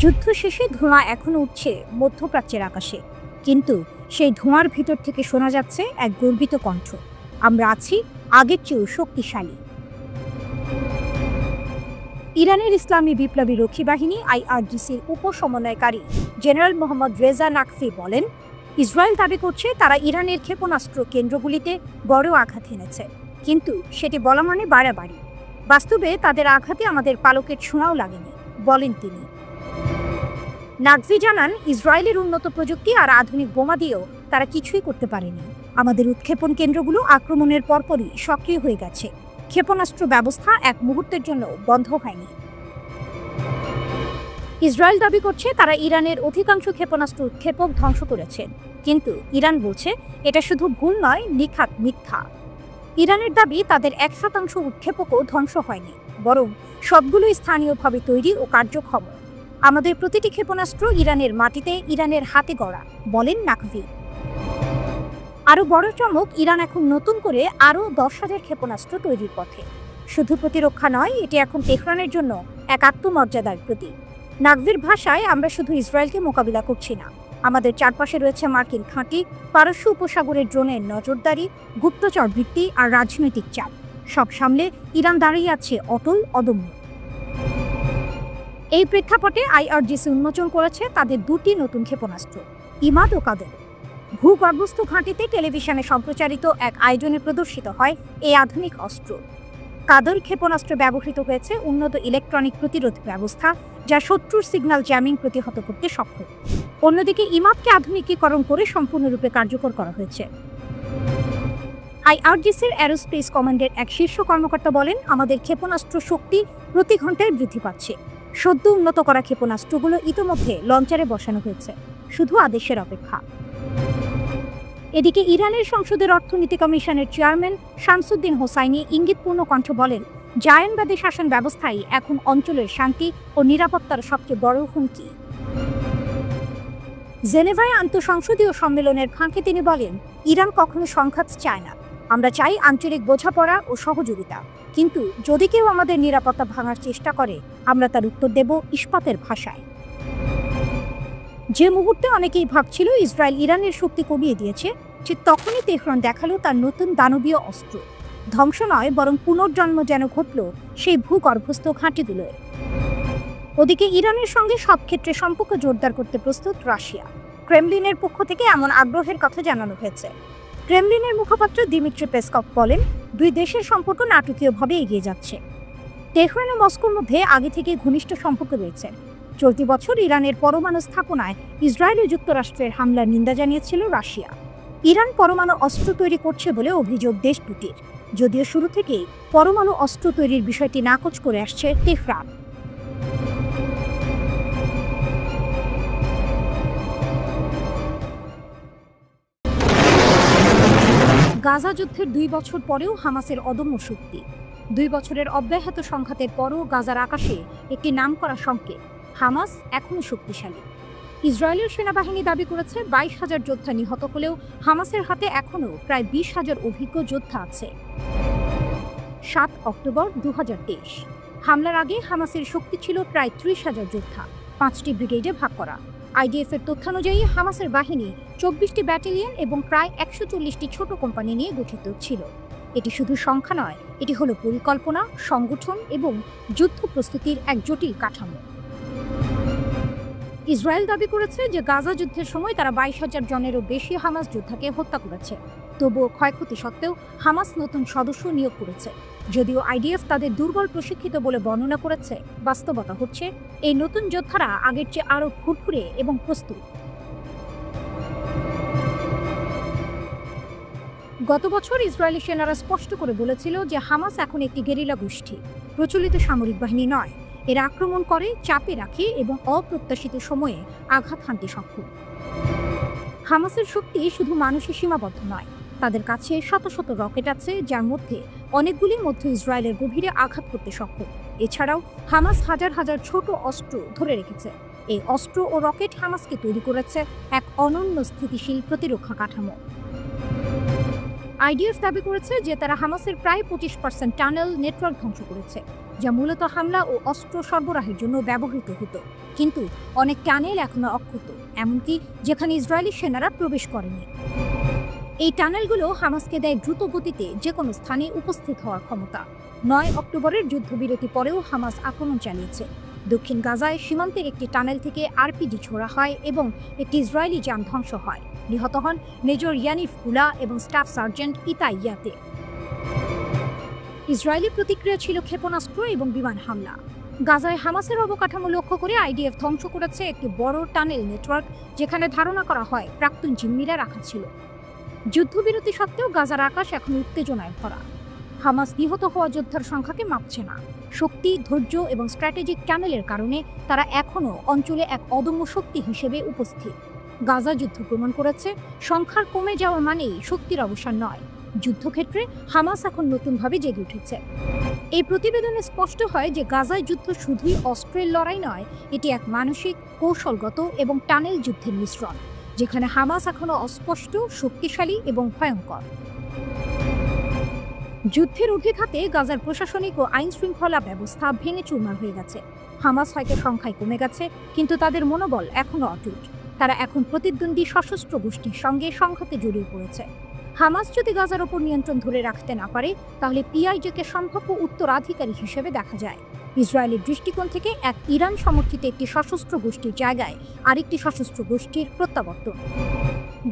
যুদ্ধ শেষে ধোঁয়া এখনো উঠছে মধ্যপ্রাচ্যের আকাশে, কিন্তু সেই ধোঁয়ার ভিতর থেকে শোনা যাচ্ছে এক গর্বিত কণ্ঠ, আমরা আছি আগের চেয়েও শক্তিশালী। ইরানের ইসলামী বিপ্লবী রক্ষী বাহিনী IRGCর উপসমন্বয়কারী জেনারেল মোহাম্মদ রেজা নাকভি বলেন, ইসরায়েল দাবি করছে তারা ইরানের ক্ষেপণাস্ত্র কেন্দ্রগুলিতে বড় আঘাত এনেছে, কিন্তু সেটি বলা মানে বাড়াবাড়ি। বাস্তবে তাদের আঘাতে আমাদের পালকের ছোঁয়াও লাগেনি, বলেন তিনি। নাকভি জানান, ইসরায়েলের উন্নত প্রযুক্তি আর আধুনিক বোমা দিয়েও তারা কিছুই করতে পারেনি। আমাদের উৎক্ষেপণ কেন্দ্রগুলো আক্রমণের পরপরই সক্রিয় হয়ে গেছে। ক্ষেপণাস্ত্র ব্যবস্থা এক মুহূর্তের জন্য বন্ধ হয়নি। ইসরায়েল দাবি করছে তারা ইরানের অধিকাংশ ক্ষেপণাস্ত্র উৎক্ষেপক ধ্বংস করেছে, কিন্তু ইরান বলছে এটা শুধু ভুল নয়, নিখাত মিথ্যা। ইরানের দাবি তাদের 1% উৎক্ষেপকও ধ্বংস হয়নি, বরং সবগুলোই স্থানীয়ভাবে তৈরি ও কার্যক্ষম। আমাদের প্রতিটি ক্ষেপণাস্ত্র ইরানের মাটিতে, ইরানের হাতে গড়া, বলেন নাকভি। আরও বড় চমক, ইরান এখন নতুন করে আরও 10,000 ক্ষেপণাস্ত্র তৈরির পথে। শুধু প্রতিরক্ষা নয়, এটি এখন তেহরানের জন্য এক আত্মমর্যাদার প্রতীক। নাকভির ভাষায়, আমরা শুধু ইসরায়েলকে মোকাবিলা করছি না, আমাদের চারপাশে রয়েছে মার্কিন ঘাঁটি, পারস্য উপসাগরের ড্রোনের নজরদারি, গুপ্তচর বৃত্তি আর রাজনৈতিক চাপ। সব সামলে ইরান দাঁড়িয়ে আছে অটল, অদম্য। এই প্রেক্ষাপটে IRGC উন্মোচন করেছে তাদের 2টি নতুন ক্ষেপণাস্ত্র, ইমাদ ও কাদের। ভূগর্ভস্থ ঘাঁটিতে টেলিভিশনে সম্প্রচারিত এক আয়োজনে প্রদর্শিত হয় এই আধুনিক অস্ত্র। কাদের ক্ষেপণাস্ত্রে ব্যবহৃত হয়েছে উন্নত ইলেকট্রনিক প্রতিরোধ ব্যবস্থা, যা শত্রুর সিগন্যাল জ্যামিং প্রতিহত করতে সক্ষম। অন্যদিকে ইমাদকে আধুনিকীকরণ করে সম্পূর্ণরূপে কার্যকর করা হয়েছে। IRGCর অ্যারোস্পেস কমান্ডের এক শীর্ষ কর্মকর্তা বলেন, আমাদের ক্ষেপণাস্ত্র শক্তি প্রতি ঘন্টায় বৃদ্ধি পাচ্ছে। সদ্য উন্নত করা ক্ষেপণাস্ত্রগুলো ইতোমধ্যে লঞ্চারে বসানো হয়েছে, শুধু আদেশের অপেক্ষা। এদিকে ইরানের সংসদের অর্থনীতি কমিশনের চেয়ারম্যান শামসুদ্দিন হোসাইনি ইঙ্গিতপূর্ণ কণ্ঠে বলেন, জায়নবাদী শাসন ব্যবস্থাই এখন অঞ্চলের শান্তি ও নিরাপত্তার সবচেয়ে বড় হুমকি। জেনেভায় আন্তঃসংসদীয় সম্মেলনের ফাঁকে তিনি বলেন, ইরান কখনো সংঘাত চায় না, আমরা চাই আঞ্চলিক বোঝাপড়া ও সহযোগিতা। কিন্তু যদি কেউ আমাদের নিরাপত্তা ভাঙার চেষ্টা করে, আমরা তার উত্তর দেব ইস্পাতের ভাষায়। যে মুহূর্তে অনেকেই ভাবছিল ইসরায়েল ইরানের শক্তি কমিয়ে দিয়েছে, ঠিক তখনই তেহরান দেখালো তার নতুন দানবীয় অস্ত্র। ধ্বংস নয়, বরং পুনর্জন্ম যেন ঘটল সেই ভূগর্ভস্থ ঘাঁটিগুলোয়। ওদিকে ইরানের সঙ্গে সব ক্ষেত্রে সম্পর্ক জোরদার করতে প্রস্তুত রাশিয়া। ক্রেমলিনের পক্ষ থেকে এমন আগ্রহের কথা জানানো হয়েছে। ক্রেমলিনের মুখপাত্র দিমিত্রি পেসকভ বলেন, দুই দেশের সম্পর্ক নাটকীয়ভাবে এগিয়ে যাচ্ছে। তেহরান ও মস্কোর মধ্যে আগে থেকে ঘনিষ্ঠ সম্পর্ক রয়েছে। চলতি বছর ইরানের পরমাণু স্থাপনায় ইসরায়েল ও যুক্তরাষ্ট্রের হামলার নিন্দা জানিয়েছিল রাশিয়া। ইরান পরমাণু অস্ত্র তৈরি করছে বলে অভিযোগ দেশ দুটির, যদিও শুরু থেকেই পরমাণু অস্ত্র তৈরির বিষয়টি নাকচ করে আসছে তেহরান। গাজা যুদ্ধের 2 বছর পরেও হামাসের অদম্য শক্তি। 2 বছরের অব্যাহত সংঘাতের পরও গাজার আকাশে একটি নামকরা সংকেত, হামাস এখনও শক্তিশালী। ইসরায়েলের সেনাবাহিনী দাবি করেছে 22,000 যোদ্ধা নিহত হলেও হামাসের হাতে এখনও প্রায় 20,000 অভিজ্ঞ যোদ্ধা আছে। 7 অক্টোবর 2023 হামলার আগে হামাসের শক্তি ছিল প্রায় 30,000 যোদ্ধা, 5টি ব্রিগেডে ভাগ করা। IDF-এর তথ্যানুযায়ী হামাসের বাহিনী 24টি ব্যাটালিয়ন এবং প্রায় 140টি ছোট কোম্পানি নিয়ে গঠিত ছিল। এটি শুধু সংখ্যা নয়, এটি হলো পরিকল্পনা, সংগঠন এবং যুদ্ধ প্রস্তুতির এক জটিল কাঠামো। ইসরায়েল দাবি করেছে যে গাজা যুদ্ধের সময় তারা 22,000 জনেরও বেশি হামাস যোদ্ধাকে হত্যা করেছে। তবুও ক্ষয়ক্ষতি সত্ত্বেও হামাস নতুন সদস্য নিয়োগ করেছে। যদিও IDF তাদের দুর্বল প্রশিক্ষিত বলে বর্ণনা করেছে, বাস্তবতা হচ্ছে এই নতুন যোদ্ধারা আগের চেয়ে আরও ফুরফুরে এবং প্রস্তুত। গত বছর ইসরায়েলি সেনারা স্পষ্ট করে বলেছিল যে হামাস এখন একটি গেরিলা গোষ্ঠী, প্রচলিত সামরিক বাহিনী নয়। এরা আক্রমণ করে, চাপে রাখে এবং অপ্রত্যাশিত সময়ে আঘাত হানতে সক্ষম। হামাসের শক্তি শুধু মানুষে সীমাবদ্ধ নয়, তাদের কাছে শত শত রকেট আছে, যার মধ্যে অনেকগুলি মধ্য ইসরায়েলের গভীরে আঘাত করতে সক্ষম। এছাড়াও হামাস হাজার হাজার ছোট অস্ত্র ধরে রেখেছে, এই অস্ত্র ও রকেট হামাসকে তৈরি করেছে এক অনন্য স্থিতিশীল প্রতিরক্ষা কাঠামো। আইডিএফ দাবি করেছে যে তারা হামাসের প্রায় 25% টানেল নেটওয়ার্ক ধ্বংস করেছে, যা মূলত হামলা ও অস্ত্র সরবরাহের জন্য ব্যবহৃত হতো। কিন্তু অনেক টানেল এখনো অক্ষত, এমনকি যেখানে ইসরায়েলি সেনারা প্রবেশ করেনি। এই টানেলগুলো হামাসকে দেয় দ্রুত গতিতে যে কোনো স্থানে উপস্থিত হওয়ার ক্ষমতা। 9 অক্টোবরের যুদ্ধবিরতি পরেও হামাস আক্রমণ চালিয়েছে। দক্ষিণ গাজায় সীমান্তের একটি টানেল থেকে আরপিজি ছোড়া হয় এবং একটি ইসরায়েলি যান ধ্বংস হয়। নিহত হন মেজর ইয়ানিফ গুলা এবং স্টাফ সার্জেন্ট ইতাই ইয়াতে। ইসরায়েলি প্রতিক্রিয়া ছিল ক্ষেপণাস্ত্র এবং বিমান হামলা। গাজায় হামাসের অবকাঠামো লক্ষ্য করে আইডিএফ ধ্বংস করেছে একটি বড় টানেল নেটওয়ার্ক, যেখানে ধারণা করা হয় প্রাক্তন জিম্মিরা রাখা ছিল। যুদ্ধবিরতি সত্ত্বেও গাজার আকাশ এখন উত্তেজনায় ভরা। হামাস নিহত হওয়া যোদ্ধার সংখ্যাকে মাপছে না। শক্তি, ধৈর্য এবং স্ট্র্যাটেজিক টানেলের কারণে তারা এখনও অঞ্চলে এক অদম্য শক্তি হিসেবে উপস্থিত। গাজা যুদ্ধ প্রমাণ করেছে সংখ্যার কমে যাওয়া মানেই শক্তির অবসান নয়। যুদ্ধক্ষেত্রে হামাস এখন নতুনভাবে জেগে উঠেছে। এই প্রতিবেদনে স্পষ্ট হয় যে গাজায় যুদ্ধ শুধুই অস্ত্রের লড়াই নয়, এটি এক মানসিক, কৌশলগত এবং টানেল যুদ্ধের মিশ্রণ, যেখানে হামাস এখনো অস্পষ্ট, শক্তিশালী এবং ভয়ঙ্কর। যুদ্ধের ঊর্ধ্বখাতে গাজার প্রশাসনিক ও আইন শৃঙ্খলা ব্যবস্থা ভেঙে চুরমার হয়ে গেছে। হামাস হয়তো সংখ্যায় কমে গেছে, কিন্তু তাদের মনোবল এখনো অটুট। তারা এখন প্রতিদ্বন্দ্বী সশস্ত্র গোষ্ঠীর সঙ্গে সংঘাতে জড়িয়ে পড়েছে। হামাস যদি গাজার ওপর নিয়ন্ত্রণ ধরে রাখতে না পারে, তাহলে পিআইজেকে সম্ভাব্য উত্তরাধিকারী হিসেবে দেখা যায়। ইসরায়েলের দৃষ্টিকোণ থেকে এক ইরান সমর্থিত একটি সশস্ত্র গোষ্ঠীর জায়গায় আরেকটি সশস্ত্র গোষ্ঠীর প্রত্যাবর্তন।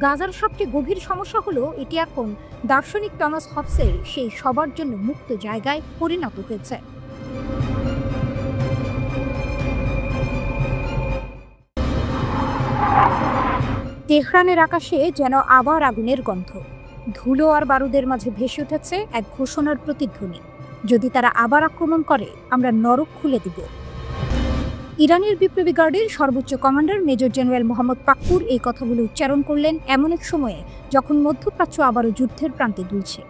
গাজার সবচেয়ে গভীর সমস্যা হলো এটি এখন দার্শনিক টমাস হবসের সেই সবার জন্য মুক্ত জায়গায় পরিণত হয়েছে। তেহরানের আকাশে যেন আবার আগুনের গন্ধ। ধুলো আর বারুদের মাঝে ভেসে উঠেছে এক ঘোষণার প্রতিধ্বনি, যদি তারা আবার আক্রমণ করে, আমরা নরক খুলে দিব। ইরানের বিপ্লবী গার্ডের সর্বোচ্চ commander major general Mohammad Pakpour এই কথাগুলো উচ্চারণ করলেন এমন এক সময়ে যখন মধ্যপ্রাচ্য আবারও যুদ্ধের প্রান্তে দুলছে।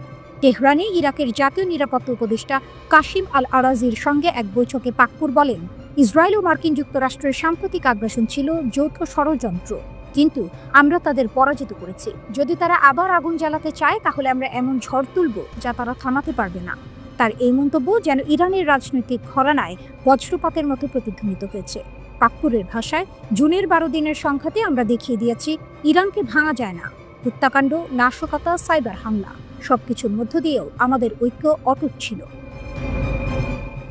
তেহরানে ইরাকের জাতীয় নিরাপত্তা উপদেষ্টা কাশিম আল আরাজির সঙ্গে এক বৈঠকে পাকপুর বলেন, ইসরায়েল ও মার্কিন যুক্তরাষ্ট্রের সাম্প্রতিক আগ্রাসন ছিল যৌথ ষড়যন্ত্র, কিন্তু আমরা তাদের পরাজিত করেছি। যদি তারা আবার আগুন জ্বালাতে চায়, তাহলে আমরা এমন ঝড় তুলব যা তারা থামাতে পারবে না। তার এই মন্তব্য যেন ইরানের রাজনৈতিক ঘরানায় বজ্রপাতের মতো প্রতিধ্বনিত হয়েছে। পাকপুরের ভাষায়, জুনের 12 দিনের সংখ্যাতে আমরা দেখিয়ে দিয়েছি ইরানকে ভাঙা যায় না। হত্যাকাণ্ড, নাশকতা, সাইবার হামলা, সবকিছুর মধ্য দিয়েও আমাদের ঐক্য অটুট ছিল।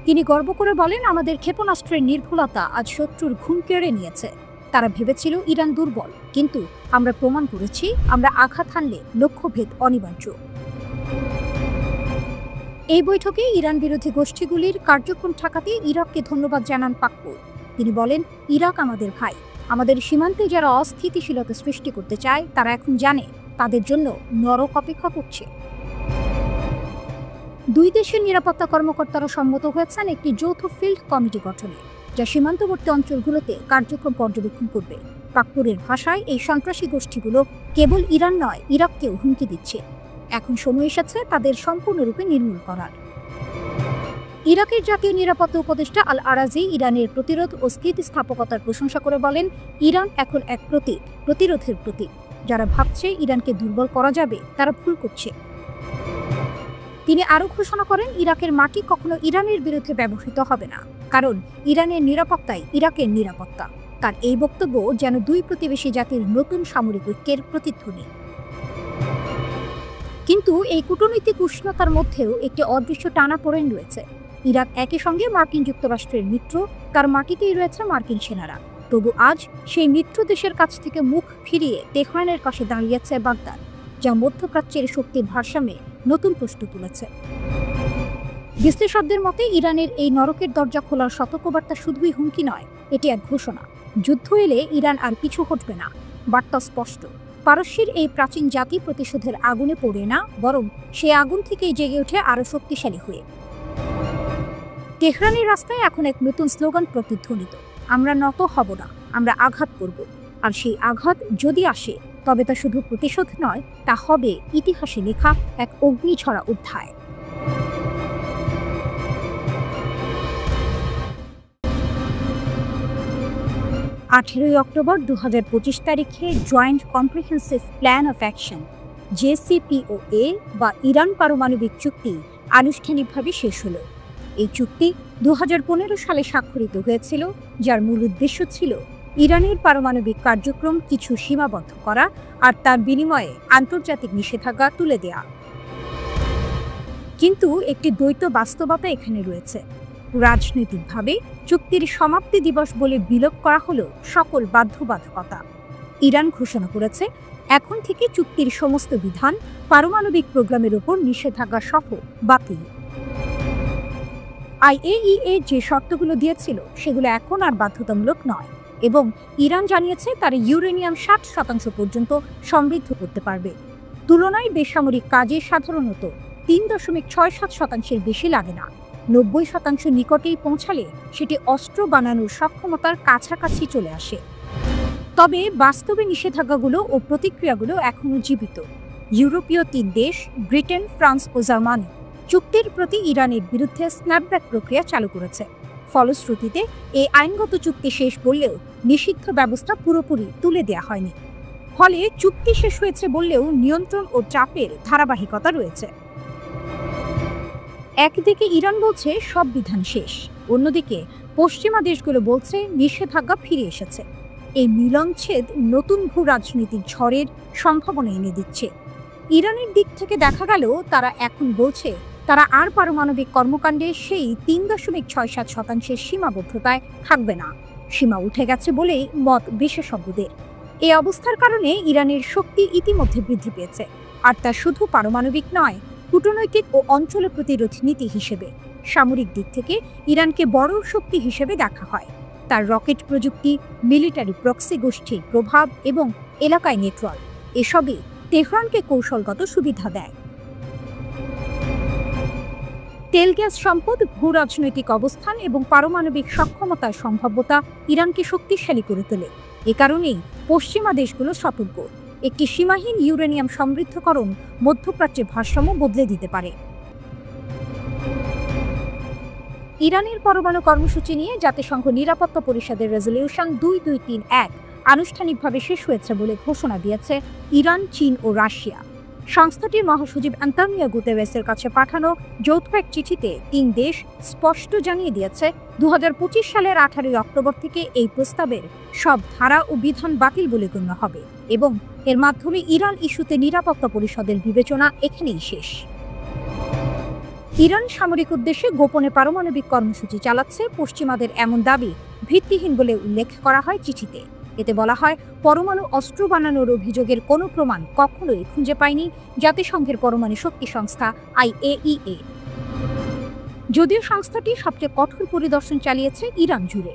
তিনি গর্ব করে বলেন, আমাদের ক্ষেপণাস্ত্রের নির্ভুলতা আজ শত্রুর ঘুম কেড়ে নিয়েছে। তারা ভেবেছিল ইরান দুর্বল, কিন্তু আমরা প্রমাণ করেছি আমরা আঘাত হানলে লক্ষ্যভেদ অনিবার্য। এই বৈঠকে ইরান বিরোধী গোষ্ঠীগুলির কার্যক্রম ঠেকাতে ইরাককে ধন্যবাদ জানান পাকপুর। তিনি বলেন, ইরাক আমাদের ভাই। আমাদের সীমান্তে যারা অস্থিতিশীলতা সৃষ্টি করতে চায়, তারা এখন জানে তাদের জন্য নরক অপেক্ষা করছে। দুই দেশের নিরাপত্তা কর্মকর্তারা সম্মত হয়েছেন একটি যৌথ ফিল্ড কমিটি গঠনে, যা সীমান্তবর্তী অঞ্চলগুলোতে কার্যক্রম পর্যবেক্ষণ করবে। পাকপুরের ভাষায়, এই সন্ত্রাসী গোষ্ঠীগুলো কেবল ইরান নয়, ইরাককেও হুমকি দিচ্ছে। এখন সময় এসেছে তাদের সম্পূর্ণরূপে নির্মূল করার। ইরাকের জাতীয় নিরাপত্তা উপদেষ্টা আল আরাজি ইরানের প্রতিরোধ ও স্থিতিস্থাপকতার প্রশংসা করে বলেন, ইরান এখন এক প্রতিরোধের প্রতীক। যারা ভাবছে ইরানকে দুর্বল করা যাবে, তারা ভুল করছে। তিনি আরও ঘোষণা করেন, ইরাকের মাটি কখনো ইরানের বিরুদ্ধে ব্যবহৃত হবে না, কারণ ইরানের নিরাপত্তাই ইরাকের নিরাপত্তা। তার এই বক্তব্য যেন দুই প্রতিবেশী জাতির নতুন সামরিক ঐক্যের প্রতিধ্বনি। কিন্তু এই কূটনৈতিক উষ্ণতার মধ্যেও একটি অদৃশ্য টানাপোড়েন রয়েছে। ইরাক একই সঙ্গে মার্কিন যুক্তরাষ্ট্রের মিত্র, তার মাটিতেই রয়েছে মার্কিন সেনারা। তবু আজ সেই মিত্র দেশের কাছ থেকে মুখ ফিরিয়ে তেহরানের পাশে দাঁড়িয়েছে বাগদাদ, যা মধ্যপ্রাচ্যের শক্তির ভারসাম্যে নতুন প্রশ্ন তুলেছে। বিশ্লেষকদের মতে, ইরানের এই নরকের দরজা খোলার সতর্কবার্তা শুধুই হুমকি নয়, এটি এক ঘোষণা। যুদ্ধ এলে ইরান আর পিছু হটবে না। বার্তা স্পষ্ট, পারস্যের এই প্রাচীন জাতি প্রতিশোধের আগুনে পড়ে না, বরং সে আগুন থেকেই জেগে ওঠে আরও শক্তিশালী হয়ে। তেহরানের রাস্তায় এখন এক নতুন স্লোগান প্রতিধ্বনিত, আমরা নত হব না, আমরা আঘাত করব। আর সেই আঘাত যদি আসে, তবে তা শুধু প্রতিশোধ নয়, তা হবে ইতিহাসে লেখা এক অগ্নিঝরা অধ্যায়। 18 অক্টোবর 2025 তারিখে joint comprehensive plan of action JCPOA বা ইরান পারমাণবিক চুক্তি আনুষ্ঠানিকভাবে শেষ হলো। এই চুক্তি 2015 সালে স্বাক্ষরিত হয়েছিল, যার মূল উদ্দেশ্য ছিল ইরানের পারমাণবিক কার্যক্রম কিছু সীমাবদ্ধ করা আর তার বিনিময়ে আন্তর্জাতিক নিষেধাজ্ঞা তুলে দেয়া। কিন্তু একটি দ্বৈত বাস্তবতা এখানে রয়েছে। রাজনৈতিকভাবে চুক্তির সমাপ্তি দিবস বলে বিলোপ করা হলো সকল বাধ্যবাধকতা। ইরান ঘোষণা করেছে এখন থেকে চুক্তির সমস্ত বিধান, পারমাণবিক প্রোগ্রামের উপর নিষেধাজ্ঞা সহ বাতিল। IAEA যে শর্তগুলো দিয়েছিল সেগুলো এখন আর বাধ্যতামূলক নয় এবং ইরান জানিয়েছে তারা ইউরেনিয়াম 60% পর্যন্ত সমৃদ্ধ করতে পারবে। তুলনায় বেসামরিক কাজে সাধারণত 3.67% বেশি লাগে না। 90% নিকটেই পৌঁছালে সেটি অস্ত্র বানানোর সক্ষমতার কাছাকাছি চলে আসে। তবে বাস্তবে নিষেধাজ্ঞাগুলো ও প্রতিক্রিয়াগুলো এখনও জীবিত। ইউরোপীয় 3 দেশ ব্রিটেন, ফ্রান্স ও জার্মানি চুক্তির প্রতি ইরানের বিরুদ্ধে স্ন্যাপব্যাক প্রক্রিয়া চালু করেছে। ফলশ্রুতিতে এই আইনগত চুক্তি শেষ বললেও নিষিদ্ধ ব্যবস্থা পুরোপুরি তুলে দেওয়া হয়নি। ফলে চুক্তি শেষ হয়েছে বললেও নিয়ন্ত্রণ ও চাপের ধারাবাহিকতা রয়েছে। একদিকে ইরান বলছে সব বিধান শেষ, অন্যদিকে পশ্চিমা দেশগুলো বলছে নিষেধাজ্ঞা ফিরে এসেছে। এই মিলনচ্ছেদ নতুন ভূ রাজনৈতিক ঝড়ের সম্ভাবনা এনে দিচ্ছে। ইরানের দিক থেকে দেখা গেল তারা এখন বলছে তারা আর পারমাণবিক কর্মকাণ্ডে সেই 3.67% সীমাবদ্ধতায় থাকবে না। সীমা উঠে গেছে বলেই মত বিশেষজ্ঞদের। এই অবস্থার কারণে ইরানের শক্তি ইতিমধ্যে বৃদ্ধি পেয়েছে, আর তা শুধু পারমাণবিক নয়, কূটনৈতিক ও অঞ্চল প্রতিরোধ নীতি হিসেবে। সামরিক দিক থেকে ইরানকে বড় শক্তি হিসেবে দেখা হয়। তার রকেট প্রযুক্তি, মিলিটারি প্রক্সি গোষ্ঠীর প্রভাব এবং এলাকায় নেটওয়ার্ক এসবই তেহরানকে কৌশলগত সুবিধা দেয়। তেল গ্যাস সম্পদ, ভূ রাজনৈতিক অবস্থান এবং পারমাণবিক সক্ষমতার সম্ভাব্যতা ইরানকে শক্তিশালী করে তোলে। এ কারণেই পশ্চিমা দেশগুলো সতর্ক, একটি সীমাহীন ইউরেনিয়াম সমৃদ্ধকরণ মধ্যপ্রাচ্যের ভারসাম্য বদলে দিতে পারে। ইরানের পরমাণু কর্মসূচি নিয়ে জাতিসংঘ নিরাপত্তা পরিষদের রেজলিউশন 2231 আনুষ্ঠানিকভাবে শেষ হয়েছে বলে ঘোষণা দিয়েছে ইরান, চীন ও রাশিয়া। সংস্থাটির মহাসচিব আন্তোনিও গুতেরেসের কাছে পাঠানো যৌথ এক চিঠিতে 3 দেশ স্পষ্ট জানিয়ে দিয়েছে 2025 সালের 18 অক্টোবর থেকে এই প্রস্তাবের সব ধারা ও বিধান বাতিল বলে গণ্য হবে এবং এর মাধ্যমে ইরান ইস্যুতে নিরাপত্তা পরিষদের বিবেচনা এখানেই শেষ। ইরান সামরিক উদ্দেশ্যে গোপনে পারমাণবিক কর্মসূচি চালাচ্ছে, পশ্চিমাদের এমন দাবি ভিত্তিহীন বলে উল্লেখ করা হয় চিঠিতে। এতে বলা হয় পরমাণু অস্ত্র বানানোর অভিযোগের কোনো প্রমাণ কখনোই খুঁজে পায়নি জাতিসংঘের পরমাণু শক্তি সংস্থা IAEA, যদিও সংস্থাটি সবচেয়ে কঠোর পরিদর্শন চালিয়েছে ইরান জুড়ে।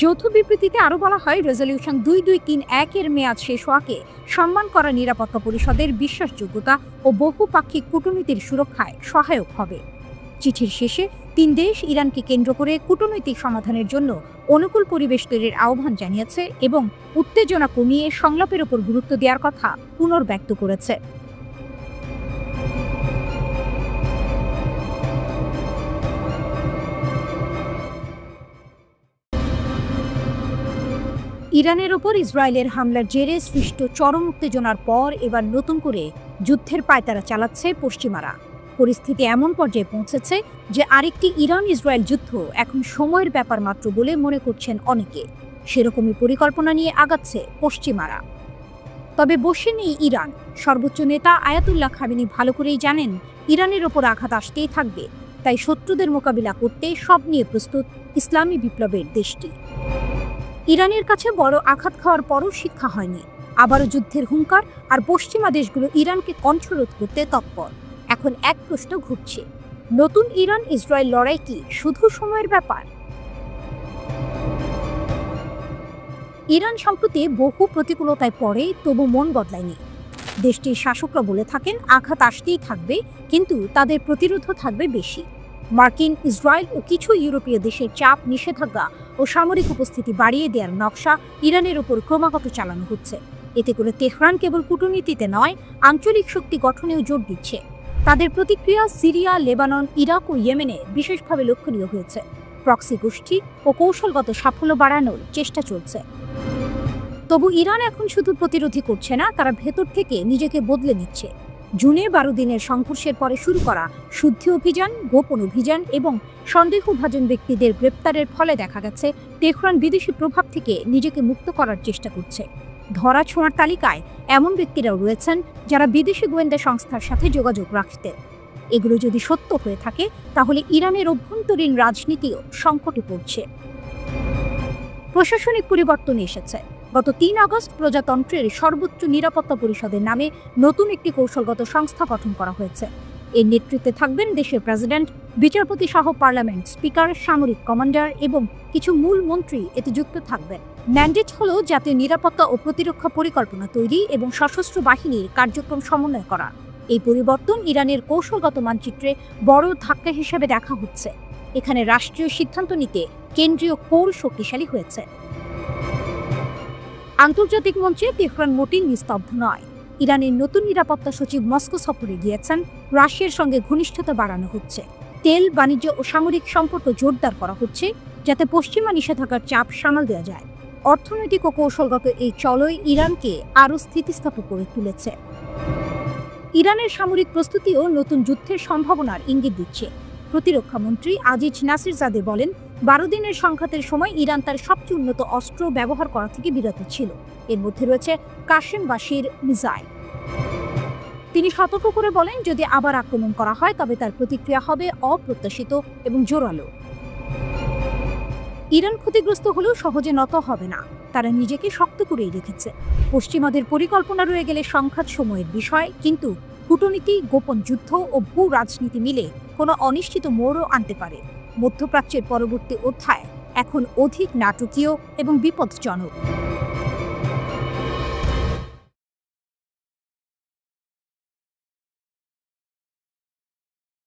যৌথ বিবৃতিতে আরও বলা হয় রেজলিউশন 2231 এর মেয়াদ শেষ হওয়াকে সম্মান করা নিরাপত্তা পরিষদের বিশ্বাসযোগ্যতা ও বহুপাক্ষিক কূটনীতির সুরক্ষায় সহায়ক হবে। চিঠির শেষে 3 দেশ ইরানকে কেন্দ্র করে কূটনৈতিক সমাধানের জন্য অনুকূল পরিবেশ তৈরির আহ্বান জানিয়েছে এবং উত্তেজনা কমিয়ে সংলাপের উপর গুরুত্ব দেওয়ার কথা পুনর্ব্যক্ত করেছে। ইরানের ওপর ইসরায়েলের হামলার জেরে সৃষ্ট চরম উত্তেজনার পর এবার নতুন করে যুদ্ধের পায়তারা চালাচ্ছে পশ্চিমারা। পরিস্থিতি এমন পর্যায়ে পৌঁছেছে যে আরেকটি ইরান ইসরায়েল যুদ্ধ এখন সময়ের ব্যাপার মাত্র বলে মনে করছেন অনেকে। সেরকমই পরিকল্পনা নিয়ে আগাচ্ছে পশ্চিমারা। তবে বসে নেই ইরান। সর্বোচ্চ নেতা আয়াতুল্লাহ খামেনি ভালো করেই জানেন ইরানের ওপর আঘাত আসতেই থাকবে, তাই শত্রুদের মোকাবিলা করতে সব নিয়ে প্রস্তুত ইসলামী বিপ্লবের দেশটি। ইরানের কাছে বড় আঘাত খাওয়ার পরও শিক্ষা হয়নি, আবারও যুদ্ধের হুঙ্কার, আর পশ্চিমা দেশগুলো ইরানকে কণ্ঠরোধ করতে তৎপর। এখন এক প্রশ্ন ঘুরছে, নতুন ইরান ইসরায়েল লড়াই কি শুধু সময়ের ব্যাপার? ইরান সম্প্রতি বহু প্রতিকূলতায় পড়ে, তবু মন বদলায়নি। দেশটির শাসকরা বলে থাকেন আঘাত আসতেই থাকবে, কিন্তু তাদের প্রতিরোধও থাকবে বেশি। মার্কিন, ইসরায়েল ও কিছু ইউরোপীয় দেশের চাপ, নিষেধাজ্ঞা ও সামরিক উপস্থিতি বাড়িয়ে দেওয়ার নকশা ইরানের উপর ক্রমাগত চালানো হচ্ছে। এতে করে তেহরান কেবল কূটনীতিতে নয়, আঞ্চলিক শক্তি গঠনেও জোর দিচ্ছে। তাদের প্রতিক্রিয়া সিরিয়া, লেবানন, ইরাক ও ইয়েমেনে বিশেষভাবে লক্ষণীয় হয়েছে। প্রক্সি গোষ্ঠী ও কৌশলগত সাফল্য বাড়ানোর চেষ্টা চলছে। তবু ইরান এখন শুধু প্রতিরোধী করছে না, তারা ভেতর থেকে নিজেকে বদলে নিচ্ছে। জুনে 12 দিনের সংঘর্ষের পরে শুরু করা শুদ্ধি অভিযান, গোপন অভিযান এবং সন্দেহভাজন ব্যক্তিদের গ্রেপ্তারের ফলে দেখা গেছে তেহরান বিদেশি প্রভাব থেকে নিজেকে মুক্ত করার চেষ্টা করছে। ধরা ছোঁয়ার তালিকায় এমন ব্যক্তিরাও রয়েছেন যারা বিদেশি গোয়েন্দা সংস্থার সাথে যোগাযোগ রাখতেন। এগুলো যদি সত্য হয়ে থাকে তাহলে ইরানের অভ্যন্তরীণ রাজনীতিও সংকটে পড়ছে। প্রশাসনিক পরিবর্তন এসেছে। গত 3 আগস্ট প্রজাতন্ত্রের সর্বোচ্চ নিরাপত্তা পরিষদের নামে নতুন একটি কৌশলগত সংস্থা গঠন করা হয়েছে। এর নেতৃত্বে থাকবেন দেশের প্রেসিডেন্ট, বিচারপতি সহ পার্লামেন্ট স্পিকার, সামরিক কমান্ডার এবং কিছু মূল মন্ত্রী এতে যুক্ত থাকবেন। ম্যান্ডেট হলো জাতীয় নিরাপত্তা ও প্রতিরক্ষা পরিকল্পনা তৈরি এবং সশস্ত্র বাহিনীর কার্যক্রম সমন্বয় করা। এই পরিবর্তন ইরানের কৌশলগত মানচিত্রে বড় ধাক্কা হিসেবে দেখা হচ্ছে। এখানে রাষ্ট্রীয় সিদ্ধান্ত নিতে কেন্দ্রীয় কোর শক্তিশালী হয়েছে। আন্তর্জাতিক মঞ্চে তেহরান মোটেই নিস্তব্ধ নয়। ইরানের নতুন নিরাপত্তা সচিব মস্কো সফরে গিয়েছেন। রাশিয়ার সঙ্গে ঘনিষ্ঠতা বাড়ানো হচ্ছে। তেল, বাণিজ্য ও সামরিক সম্পর্ক জোরদার করা হচ্ছে যাতে পশ্চিমা নিষেধাজ্ঞার চাপ সামাল দেওয়া যায়। অর্থনৈতিক ও কৌশলগত এই চলয় ইরানকে আরও স্থিতিস্থাপক করে তুলেছে। ইরানের সামরিক প্রস্তুতিও নতুন যুদ্ধের সম্ভাবনার ইঙ্গিত দিচ্ছে। প্রতিরক্ষা মন্ত্রী আজিজ নাসিরজাদে বলেন, 12 দিনের সংঘাতের সময় ইরান তার সবচেয়ে উন্নত অস্ত্র ব্যবহার করা থেকে বিরত ছিল। এর মধ্যে রয়েছে কাশেম বাশির মিসাইল। তিনি সতর্ক করে বলেন, যদি আবার আক্রমণ করা হয় তবে তার প্রতিক্রিয়া হবে অপ্রত্যাশিত এবং জোরালো। ইরান ক্ষতিগ্রস্ত হলেও সহজে নত হবে না। তারা নিজেকে শক্ত করেই রেখেছে। পশ্চিমাদের পরিকল্পনা রয়ে গেলে সংঘাত সময়ের বিষয়, কিন্তু কূটনীতি, গোপন যুদ্ধ ও ভূ রাজনীতি মিলে কোনো অনিশ্চিত মোড়ও আনতে পারে। মধ্যপ্রাচ্যের পরবর্তী অধ্যায় এখন অধিক নাটকীয় এবং বিপজ্জনক।